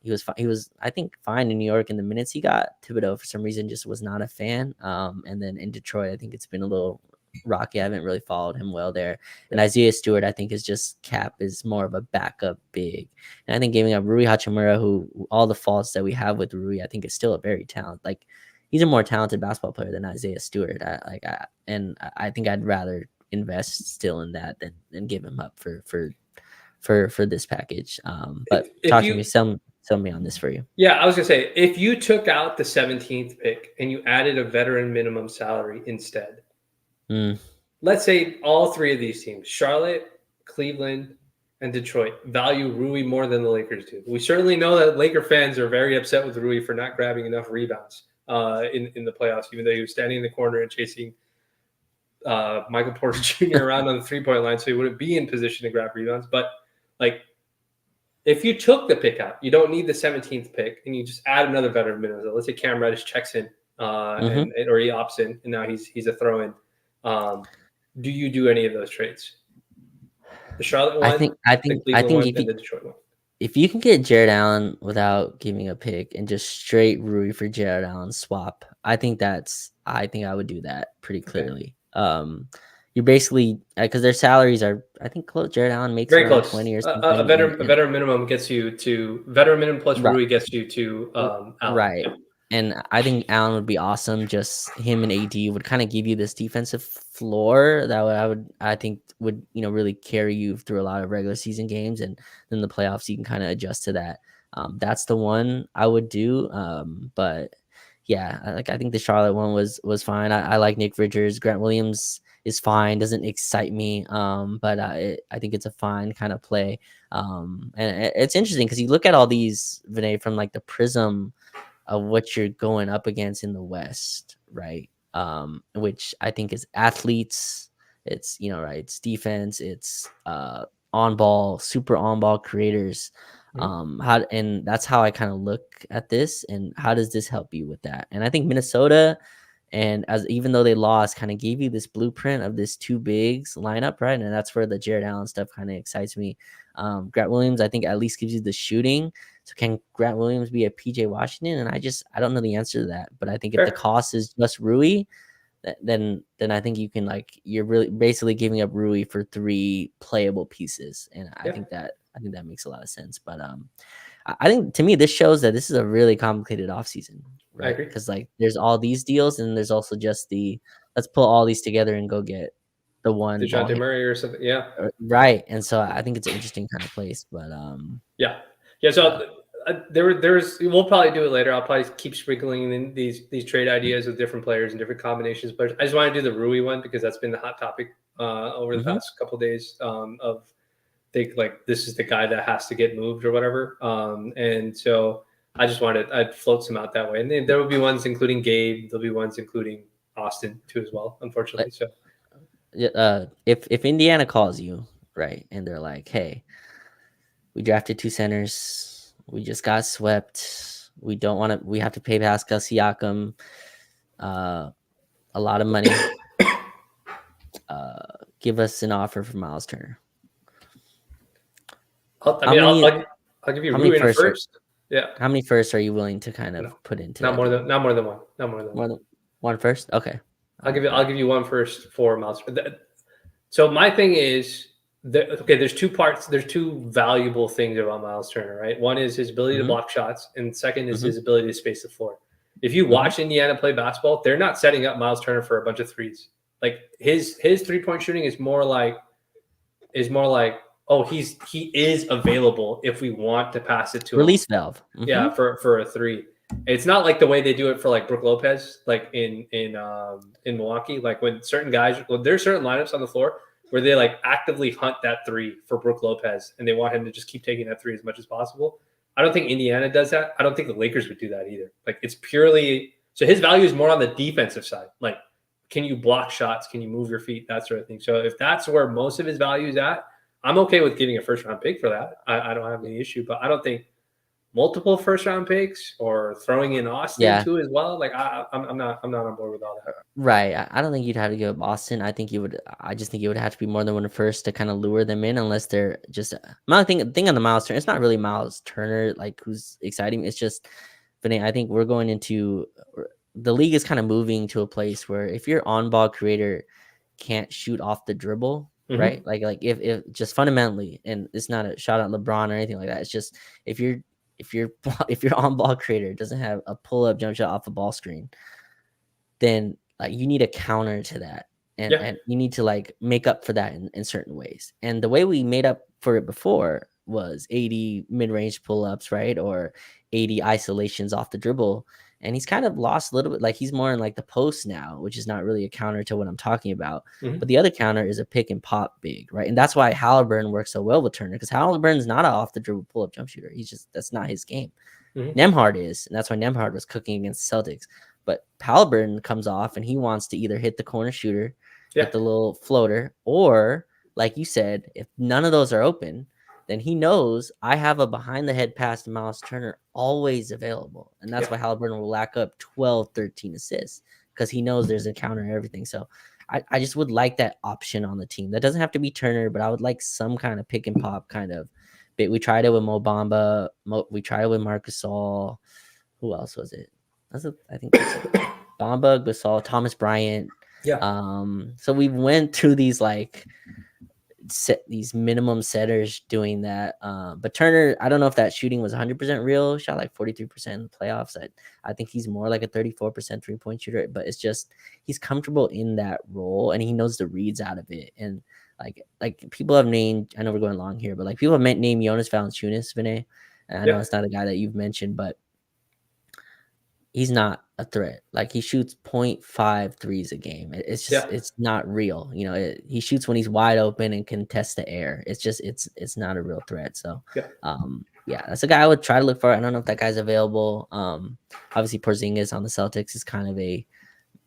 He was I think fine in New York in the minutes he got. Thibodeau for some reason just was not a fan. And then in Detroit, I think it's been a little rocky. I haven't really followed him well there. And Isaiah Stewart, I think, is just Cap is more of a backup big. And I think giving up Rui Hachimura, who all the faults that we have with Rui, I think is still a very talented. Like he's a more talented basketball player than Isaiah Stewart. I think I'd rather invest still in that than give him up for this package. But If talk to me, you, sell me on this for you. yeah, I was gonna say, if you took out the 17th pick and you added a veteran minimum salary instead, Mm, let's say all three of these teams, Charlotte, Cleveland, and Detroit, value Rui more than the Lakers do. We certainly know that Laker fans are very upset with Rui for not grabbing enough rebounds in the playoffs, even though he was standing in the corner and chasing Michael Porter Jr. around on the 3-point line, so he wouldn't be in position to grab rebounds. But like, if you took the pick out, you don't need the 17th pick, and you just add another veteran minimum. So let's say Cam Reddish checks in, or he opts in, and now he's a throw in. Do you do any of those trades? The Charlotte one, the I Cleveland think one, and the Detroit one. if you can get Jared Allen without giving a pick and just straight Rui for Jared Allen swap, I think I would do that pretty Okay. clearly. You're basically because their salaries are I think close. Jared Allen makes Very around close. 20 or something. A veteran minimum gets you to veteran minimum plus Right. Rui gets you to Allen. Right. Yeah. And I think Allen would be awesome. Just him and AD would kind of give you this defensive floor that I think would really carry you through a lot of regular season games, and then the playoffs you can kind of adjust to that. That's the one I would do. But yeah, I think the Charlotte one was fine. I like Nick Richards, Grant Williams. is fine, doesn't excite me. But I think it's a fine kind of play. And it's interesting because you look at all these, Vinay, from like the prism of what you're going up against in the West, right? Which I think is athletes. It's right. It's defense. It's super on ball creators. Mhm. And that's how I kind of look at this. And how does this help you with that? And I think Minnesota, and as even though they lost, kind of gave you this blueprint of this two bigs lineup, right? And that's where the Jared Allen stuff kind of excites me. Grant Williams, I think, at least gives you the shooting. So can Grant Williams be a PJ Washington? And I don't know the answer to that. But I think if the Fair. cost is just Rui, then I think you can you're really basically giving up Rui for three playable pieces, and Yeah, I think that makes a lot of sense. But I think to me this shows that this is a really complicated offseason, I right? agree. Because there's all these deals, and there's also just let's pull all these together and go get the one ball DeJounte hit, Murray or something. Yeah. right? And so I think it's an interesting kind of place, but Yeah. Yeah. uh, So there's we'll probably do it later. I'll probably keep sprinkling in these trade ideas with different players and different combinations. But I just want to do the Rui one because that's been the hot topic over the mhm. past couple of days of think like this is the guy that has to get moved or whatever. And so I'd float some out that way. And then there will be ones including Gabe. There'll be ones including Austin too as well, unfortunately. So If Indiana calls you, right, and they're like, hey, we drafted two centers. We just got swept. We don't want to. We have to pay Pascal Siakam a lot of money. Give us an offer for Miles Turner. I How mean, many? I'll give you How many Rui in a firsts? first. Yeah. How many firsts are you willing to kind No, of put into not that more deal? than not more than one. Not more than one. One first? Okay. I'll give you one first for Miles. So my thing is okay. There's two parts. There's two valuable things about Miles Turner, right? One is his ability to Mm-hmm, block shots, and second is mm-hmm, his ability to space the floor. If you mm-hmm. watch Indiana play basketball, they're not setting up Miles Turner for a bunch of threes. Like his 3-point shooting is more like oh he is available if we want to pass it to him. Release valve. Mm-hmm. Yeah, for a three. It's not like the way they do it for like Brook Lopez, like in Milwaukee. Like when certain guys, well, there's certain lineups on the floor where they like actively hunt that three for Brook Lopez, and they want him to just keep taking that three as much as possible. I don't think Indiana does that. I don't think the Lakers would do that either. Like it's purely so his value is more on the defensive side. Like, can you block shots? Can you move your feet? That sort of thing. So if that's where most of his value is at, I'm okay with giving a first round pick for that. I don't have any issue, but I don't think multiple first round picks or throwing in Austin Yeah. too as well. Like I'm not on board with all that. Right. I don't think you'd have to go Boston. I think you would. I just think it would have to be more than one first to kind of lure them in, unless they're just my thing on the Miles Turner. It's not really Miles Turner like who's exciting. It's just, Vinay, I think we're going into the league is kind of moving to a place where if your on ball creator can't shoot off the dribble, right? Mm-hmm. Like if just fundamentally, and it's not a shot at LeBron or anything like that. It's just if your if your on ball creator doesn't have a pull up jump shot off a ball screen, then like you need a counter to that. Yeah. And you need to like make up for that in certain ways. And the way we made up for it before was 80 mid-range pull-ups, right? Or 80 isolations off the dribble. And he's kind of lost a little bit. Like he's more in like the post now, which is not really a counter to what I'm talking about. Mm-hmm. But the other counter is a pick and pop big, right? And that's why Halliburton works so well with Turner, because Halliburton's not an off the dribble pull-up jump shooter. That's not his game. Mm-hmm. Nemhard is, and that's why Nemhard was cooking against the Celtics. But Halliburton comes off and he wants to either hit the corner shooter, hit the little floater, or like you said, if none of those are open, then he knows I have a behind the head pass to Miles Turner always available. And that's why Halliburton will lack up 12, 13 assists, because he knows there's a counter and everything. So I just would like that option on the team. That doesn't have to be Turner, but I would like some kind of pick and pop kind of bit. We tried it with Mo Bamba. We tried it with Marcus Gasol. Who else was it? I think that's it. Bamba, Gasol, Thomas Bryant. Yeah. So we went through these like these minimum setters doing that. But Turner, I don't know if that shooting was 100% real. Shot like 43% in the playoffs. I think he's more like a 34% 3-point shooter, but it's just he's comfortable in that role and he knows the reads out of it. And like people have named, I know we're going long here, but like people have named Jonas Valanciunas, Vinay. And I know it's not a guy that you've mentioned, but he's not a threat. Like, he shoots 0.5 threes a game. It's just Yeah. it's not real. He shoots when he's wide open and can test the air. It's just it's not a real threat. So, Yeah. yeah, that's a guy I would try to look for. I don't know if that guy's available. Obviously Porzingis on the Celtics is kind of a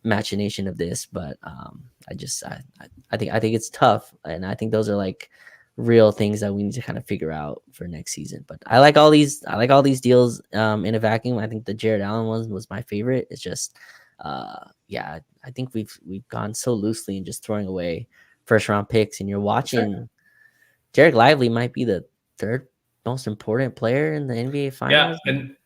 machination of this, but I think it's tough, and I think those are like real things that we need to kind of figure out for next season. But I like all these deals in a vacuum. I think the Jared Allen one was my favorite. It's just yeah, I think we've gone so loosely and just throwing away first round picks, and you're That's right. watching Derek Lively might be the third most important player in the NBA Yeah. finals. And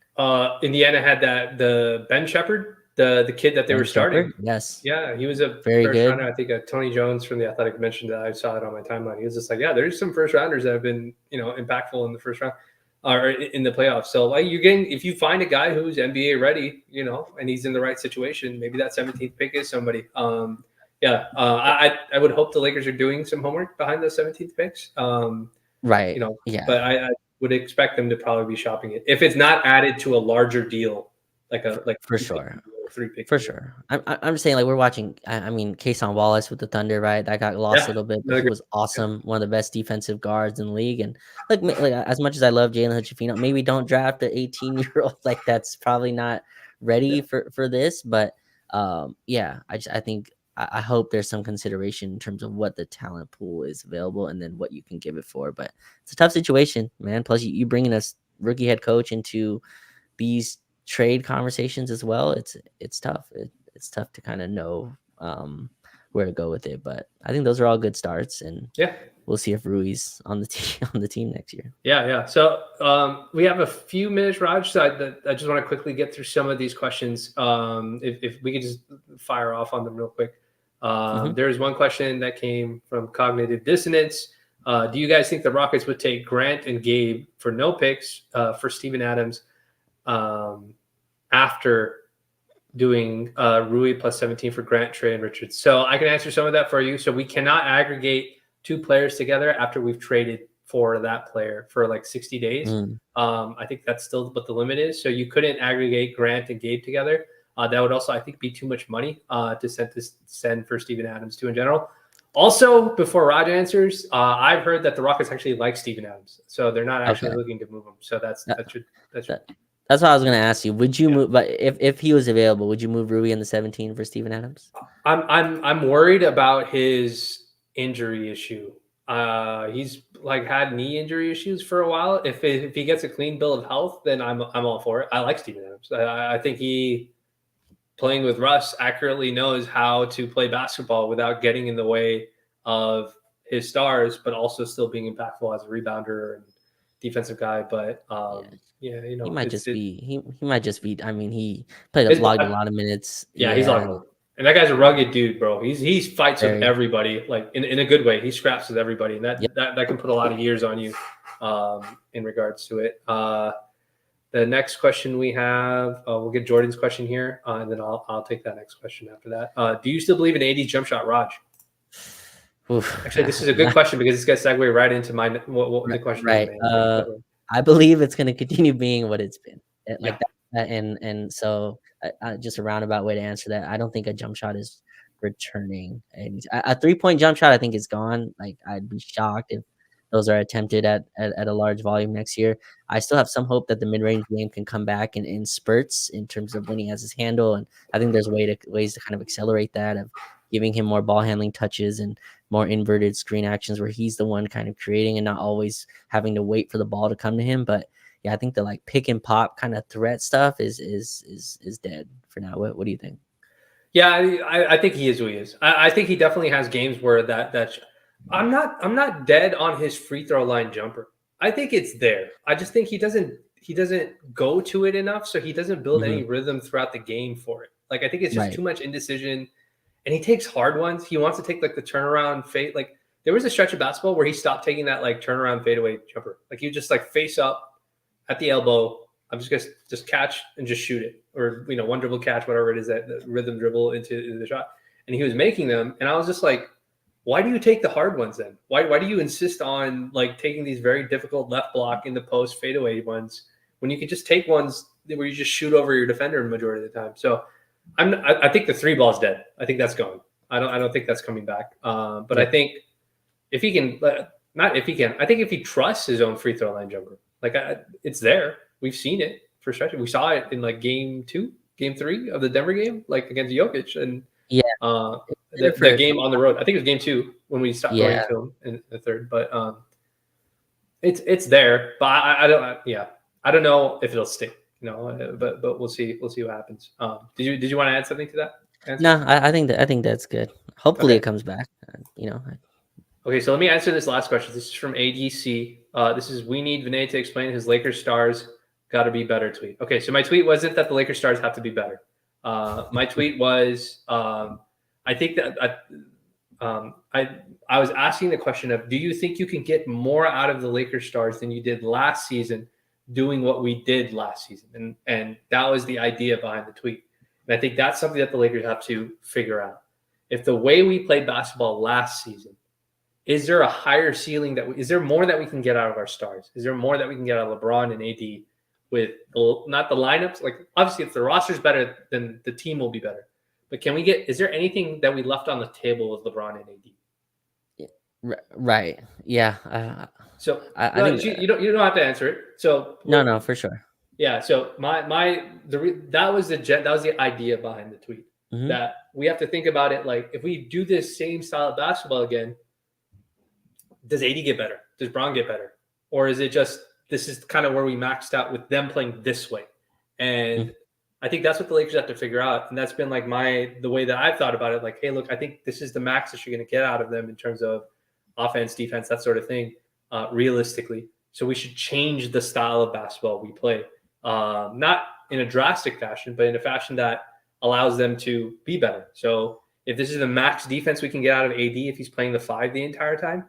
Indiana had the Ben Shepherd, the kid that they were Ben starting. Shepherd, yes, Yeah, he was a very first rounder. good. I think Tony Jones from the Athletic mentioned that. I saw it on my timeline. He was just like, yeah, there's some first rounders that have been, impactful in the first round or in the playoffs. So like if you find a guy who's NBA ready, and he's in the right situation, maybe that 17th pick is somebody. Yeah, I would hope the Lakers are doing some homework behind those 17th picks. Right. Yeah. But I would expect them to probably be shopping it if it's not added to a larger deal, like a For 2 pick sure. deal or 3 pick For deal. sure. I'm just saying, like, we're watching. I mean, Kason Wallace with the Thunder, right? That got lost a Yeah, little bit, but another he good. was awesome. One of the best defensive guards in the league. And like as much as I love Jalen Hood-Schifino, maybe don't draft an 18-year-old. Like, that's probably not Yeah, ready for this. But yeah, I think I hope there's some consideration in terms of what the talent pool is available and then what you can give it for. But it's a tough situation, man. Plus, you bringing us rookie head coach into these trade conversations as well. It's tough. It's tough to kind of know where to go with it. But I think those are all good starts, and yeah, we'll see if Rui's on the team on the team next year. yeah. So we have a few minutes, Raj. So I just want to quickly get through some of these questions. If we could just fire off on them real quick. Hmm. There's one question that came from Cognitive Dissonance. Do you guys think the Rockets would take Grant and Gabe for no picks for Steven Adams after doing Rui plus 17 for Grant, Trey, and Richards? So I can answer some of that for you. So we cannot aggregate two players together after we've traded for that player for like 60 days. Mm, I think that's still what the limit is. So you couldn't aggregate Grant and Gabe together. That would also, I think, be too much money to send for Steven Adams too in general. Also, before Raj answers, I've heard that the Rockets actually like Steven Adams, so they're not actually okay. looking to move him. So that should. That, that's what I was gonna ask you. Would you Yeah. move? But if he was available, would you move Rui in the 17 for Steven Adams? I'm worried about his injury issue. He's like had knee injury issues for a while. If he gets a clean bill of health, then I'm all for it. I like Steven Adams. I think he, playing with Russ, accurately knows how to play basketball without getting in the way of his stars, but also still being impactful as a rebounder and defensive guy. But Yeah, yeah, he might it's just be. He might just be. I mean, he played his logged a lot of minutes. yeah, he's Yeah, like, and that guy's a rugged dude, bro. He fights with very. everybody, like in a good way. He scraps with everybody, and Yep. that can put a lot of years on you, in regards to it. The next question we have, we'll get Jordan's question here, and then I'll take that next question after that. Do you still believe in AD's jump shot, Raj? Oof. Actually, this is a good question because this gonna segue right into what the question Right. I'm answering. I believe it's going to continue being what it's been. Like Yeah, that, and so just a roundabout way to answer that. I don't think a jump shot is returning. And a 3-point jump shot, I think, is gone. Like, I'd be shocked if those are attempted at a large volume next year. I still have some hope that the mid range game can come back in spurts in terms of when he has his handle, and I think there's ways to kind of accelerate that, of giving him more ball handling touches and more inverted screen actions where he's the one kind of creating and not always having to wait for the ball to come to him. But yeah, I think the like pick and pop kind of threat stuff is dead for now. What do you think? yeah, I think he is who he is. I think he definitely has games where I'm not dead on his free throw line jumper. I think it's there. I just think he doesn't go to it enough, so he doesn't build Hmm. any rhythm throughout the game for it. Like, I think it's just Right. too much indecision, and he takes hard ones. He wants to take like the turnaround fade. Like, there was a stretch of basketball where he stopped taking that like turnaround fadeaway jumper. Like, you just like face up at the elbow. I'm just gonna just catch and just shoot it, or one dribble catch, whatever it is, that the rhythm dribble into the shot. And he was making them, and I was just like, why do you take the hard ones then? Why do you insist on like taking these very difficult left block in the post fadeaway ones when you could just take ones where you just shoot over your defender the majority of the time? So I think the three ball's dead. I think that's gone. I don't think that's coming back. But I Yeah. think if he can, not if he can, I think if he trusts his own free throw line jumper, like it's there. We've seen it for stretches. We saw it in like game 2, game 3 of the Denver game, like against Jokic, and Yeah. Better the for game on the road. I think it was game 2 when we stopped going yeah. to him in the third. But it's there. But I don't. Yeah, I don't know if it'll stick. But we'll see. We'll see what happens. Did you want to add something to that answer? No, I think that's good. Hopefully it Okay. comes back. Okay, so let me answer this last question. This is from ADC. This is we need Vinay to explain his Lakers stars got to be better tweet. Okay, so my tweet wasn't that the Lakers stars have to be better. My tweet was I think that I was asking the question of do you think you can get more out of the Lakers stars than you did last season doing what we did last season? And that was the idea behind the tweet. And I think that's something that the Lakers have to figure out. If the way we played basketball last season, is there a higher ceiling is there more that we can get out of our stars? Is there more that we can get out of LeBron and AD with not the lineups? Like obviously if the roster's better, then the team will be better. But is there anything that we left on the table with LeBron and AD? Right. Yeah. So I think you don't have to answer it. So no, for sure. yeah. So that was the idea behind the tweet. Mhm. That we have to think about it like if we do this same style of basketball again, does AD get better? Does Braun get better? Or is it just this is kind of where we maxed out with them playing this way? And I think that's what the Lakers have to figure out. And that's been like the way that I've thought about it. Like, hey, look, I think this is the max that you're going to get out of them in terms of offense, defense, that sort of thing, realistically. So we should change the style of basketball we play. Not in a drastic fashion, but in a fashion that allows them to be better. So if this is the max defense we can get out of AD if he's playing the 5 the entire time,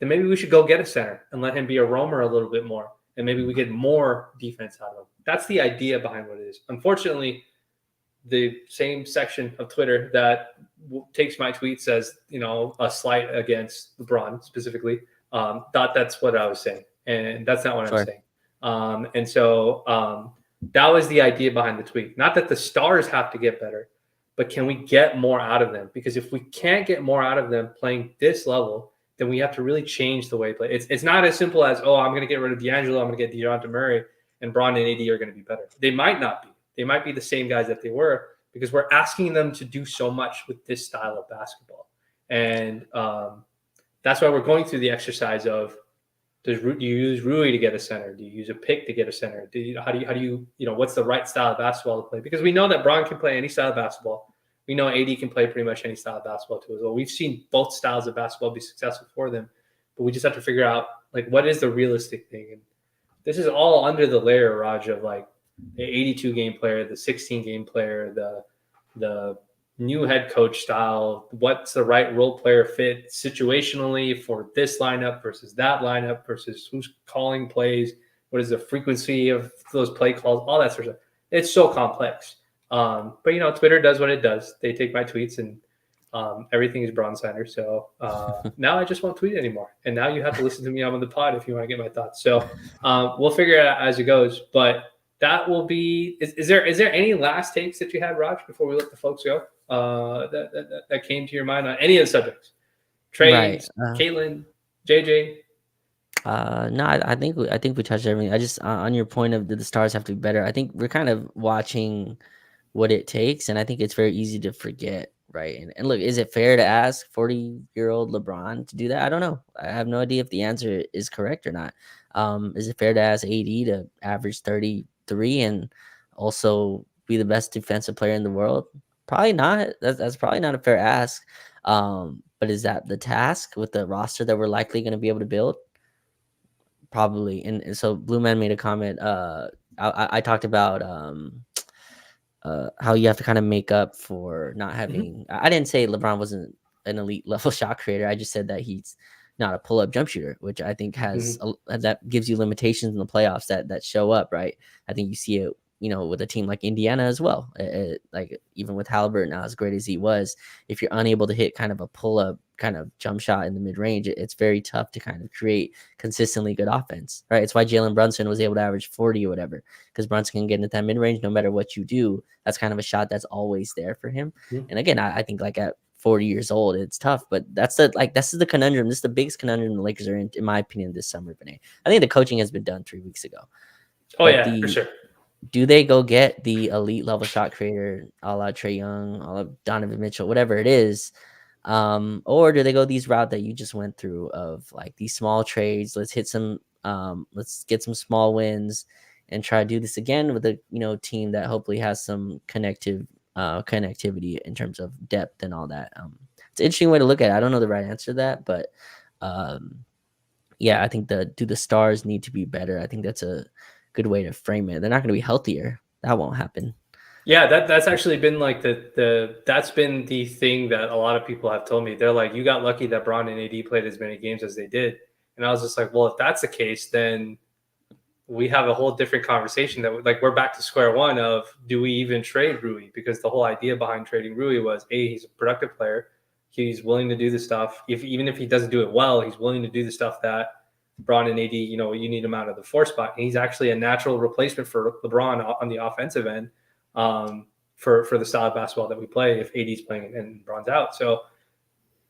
then maybe we should go get a center and let him be a roamer a little bit more. And maybe we get more defense out of him. That's the idea behind what it is. Unfortunately, the same section of Twitter that takes my tweets as, a slight against LeBron specifically, thought that's what I was saying. And that's not what I'm saying. And so that was the idea behind the tweet. Not that the stars have to get better, but can we get more out of them? Because if we can't get more out of them playing this level, then we have to really change the way we play. It's not as simple as, I'm going to get rid of D'Angelo, I'm going to get DeJounte Murray, and Braun and AD are going to be better. They might not be. They might be the same guys that they were because we're asking them to do so much with this style of basketball. And that's why we're going through the exercise of, do you use Rui to get a center? Do you use a pick to get a center? How do you what's the right style of basketball to play? Because we know that Braun can play any style of basketball. We know AD can play pretty much any style of basketball too as well. We've seen both styles of basketball be successful for them, but we just have to figure out like what is the realistic thing. And this is all under the layer, Raj, of like the 82 game player, the 16 game player, the new head coach style. What's the right role player fit situationally for this lineup versus that lineup versus who's calling plays? What is the frequency of those play calls? All that sort of stuff. It's so complex. But Twitter does what it does. They take my tweets and everything is Braun Center. So now I just won't tweet anymore. And now you have to listen to me on the pod if you want to get my thoughts. So we'll figure it out as it goes. But that will be. Is there any last takes that you had, Raj, before we let the folks go? That came to your mind on any of the subjects? Trades, Caitlin, JJ. No, I think we touched everything. I just on your point of the stars have to be better. I think we're kind of watching what it takes, and I think it's very easy to forget, right? And look, is it fair to ask 40-year-old LeBron to do that? I don't know. I have no idea if the answer is correct or not. Is it fair to ask AD to average 33 and also be the best defensive player in the world? Probably not. That's probably not a fair ask. But is that the task with the roster that we're likely going to be able to build? Probably. And so Blue Man made a comment. I talked about how you have to kind of make up for not having. I didn't say LeBron wasn't an elite level shot creator. I just said that he's not a pull up jump shooter, which I think has that gives you limitations in the playoffs that show up. Right. I think you see it with a team like Indiana as well. Like even with Halliburton now, as great as he was, if you're unable to hit kind of a pull up kind of jump shot in the mid range, it's very tough to kind of create consistently good offense, right? It's why Jalen Brunson was able to average 40 or whatever, because Brunson can get into that mid range no matter what you do. That's kind of a shot that's always there for him. Mhm. And again, I think like at 40 years old, it's tough, but that's the conundrum. This is the biggest conundrum the Lakers are in my opinion, this summer. But I think the coaching has been done 3 weeks ago. Oh But yeah, for sure. do they go get the elite level shot creator, a la Trae Young, a la Donovan Mitchell, whatever it is? Or do they go these route that you just went through of like these small trades? Let's hit some, let's get some small wins and try to do this again with a team that hopefully has some connectivity in terms of depth and all that. It's an interesting way to look at it. I don't know the right answer to that, but yeah, I think do the stars need to be better? I think that's a good way to frame it. They're not going to be healthier. That won't happen. Yeah, that's actually been like that's been the thing that a lot of people have told me. They're like, you got lucky that Bron and AD played as many games as they did. And I was just like, well, if that's the case, then we have a whole different conversation that like we're back to square one of do we even trade Rui? Because the whole idea behind trading Rui was he's a productive player. He's willing to do the stuff. Even if he doesn't do it well, he's willing to do the stuff that Bron and AD, you need him out of the 4 spot. And he's actually a natural replacement for LeBron on the offensive end for the style of basketball that we play if AD's playing and Bron's out. So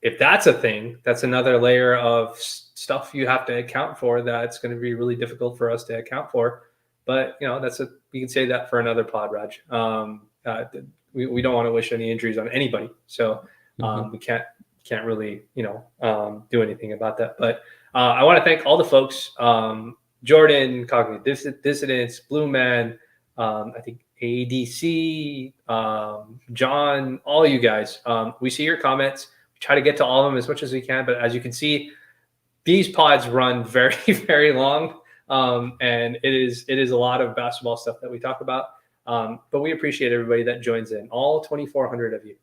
if that's a thing, that's another layer of stuff you have to account for that's going to be really difficult for us to account for. But, we can say that for another pod, Raj. We don't want to wish any injuries on anybody. So we can't really, do anything about that. But I want to thank all the folks, Jordan, Cognitive Dissidents, Blue Man, I think ADC, John, all you guys. We see your comments. We try to get to all of them as much as we can. But as you can see, these pods run very, very long. And it is a lot of basketball stuff that we talk about. But we appreciate everybody that joins in, all 2,400 of you.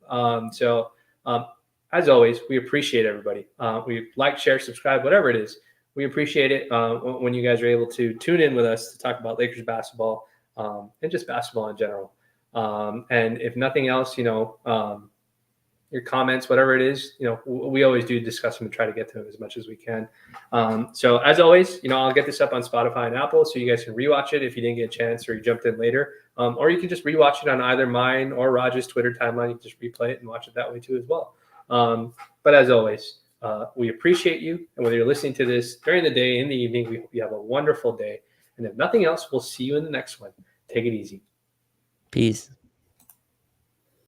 As always, we appreciate everybody. We like, share, subscribe, whatever it is. We appreciate it when you guys are able to tune in with us to talk about Lakers basketball and just basketball in general. And if nothing else, your comments, whatever it is, we always do discuss them and try to get to them as much as we can. So as always, I'll get this up on Spotify and Apple so you guys can rewatch it if you didn't get a chance or you jumped in later. Or you can just rewatch it on either mine or Raj's Twitter timeline. You can just replay it and watch it that way too as well. But as always, we appreciate you. And whether you're listening to this during the day, in the evening, we hope you have a wonderful day. And if nothing else, we'll see you in the next one. Take it easy. Peace.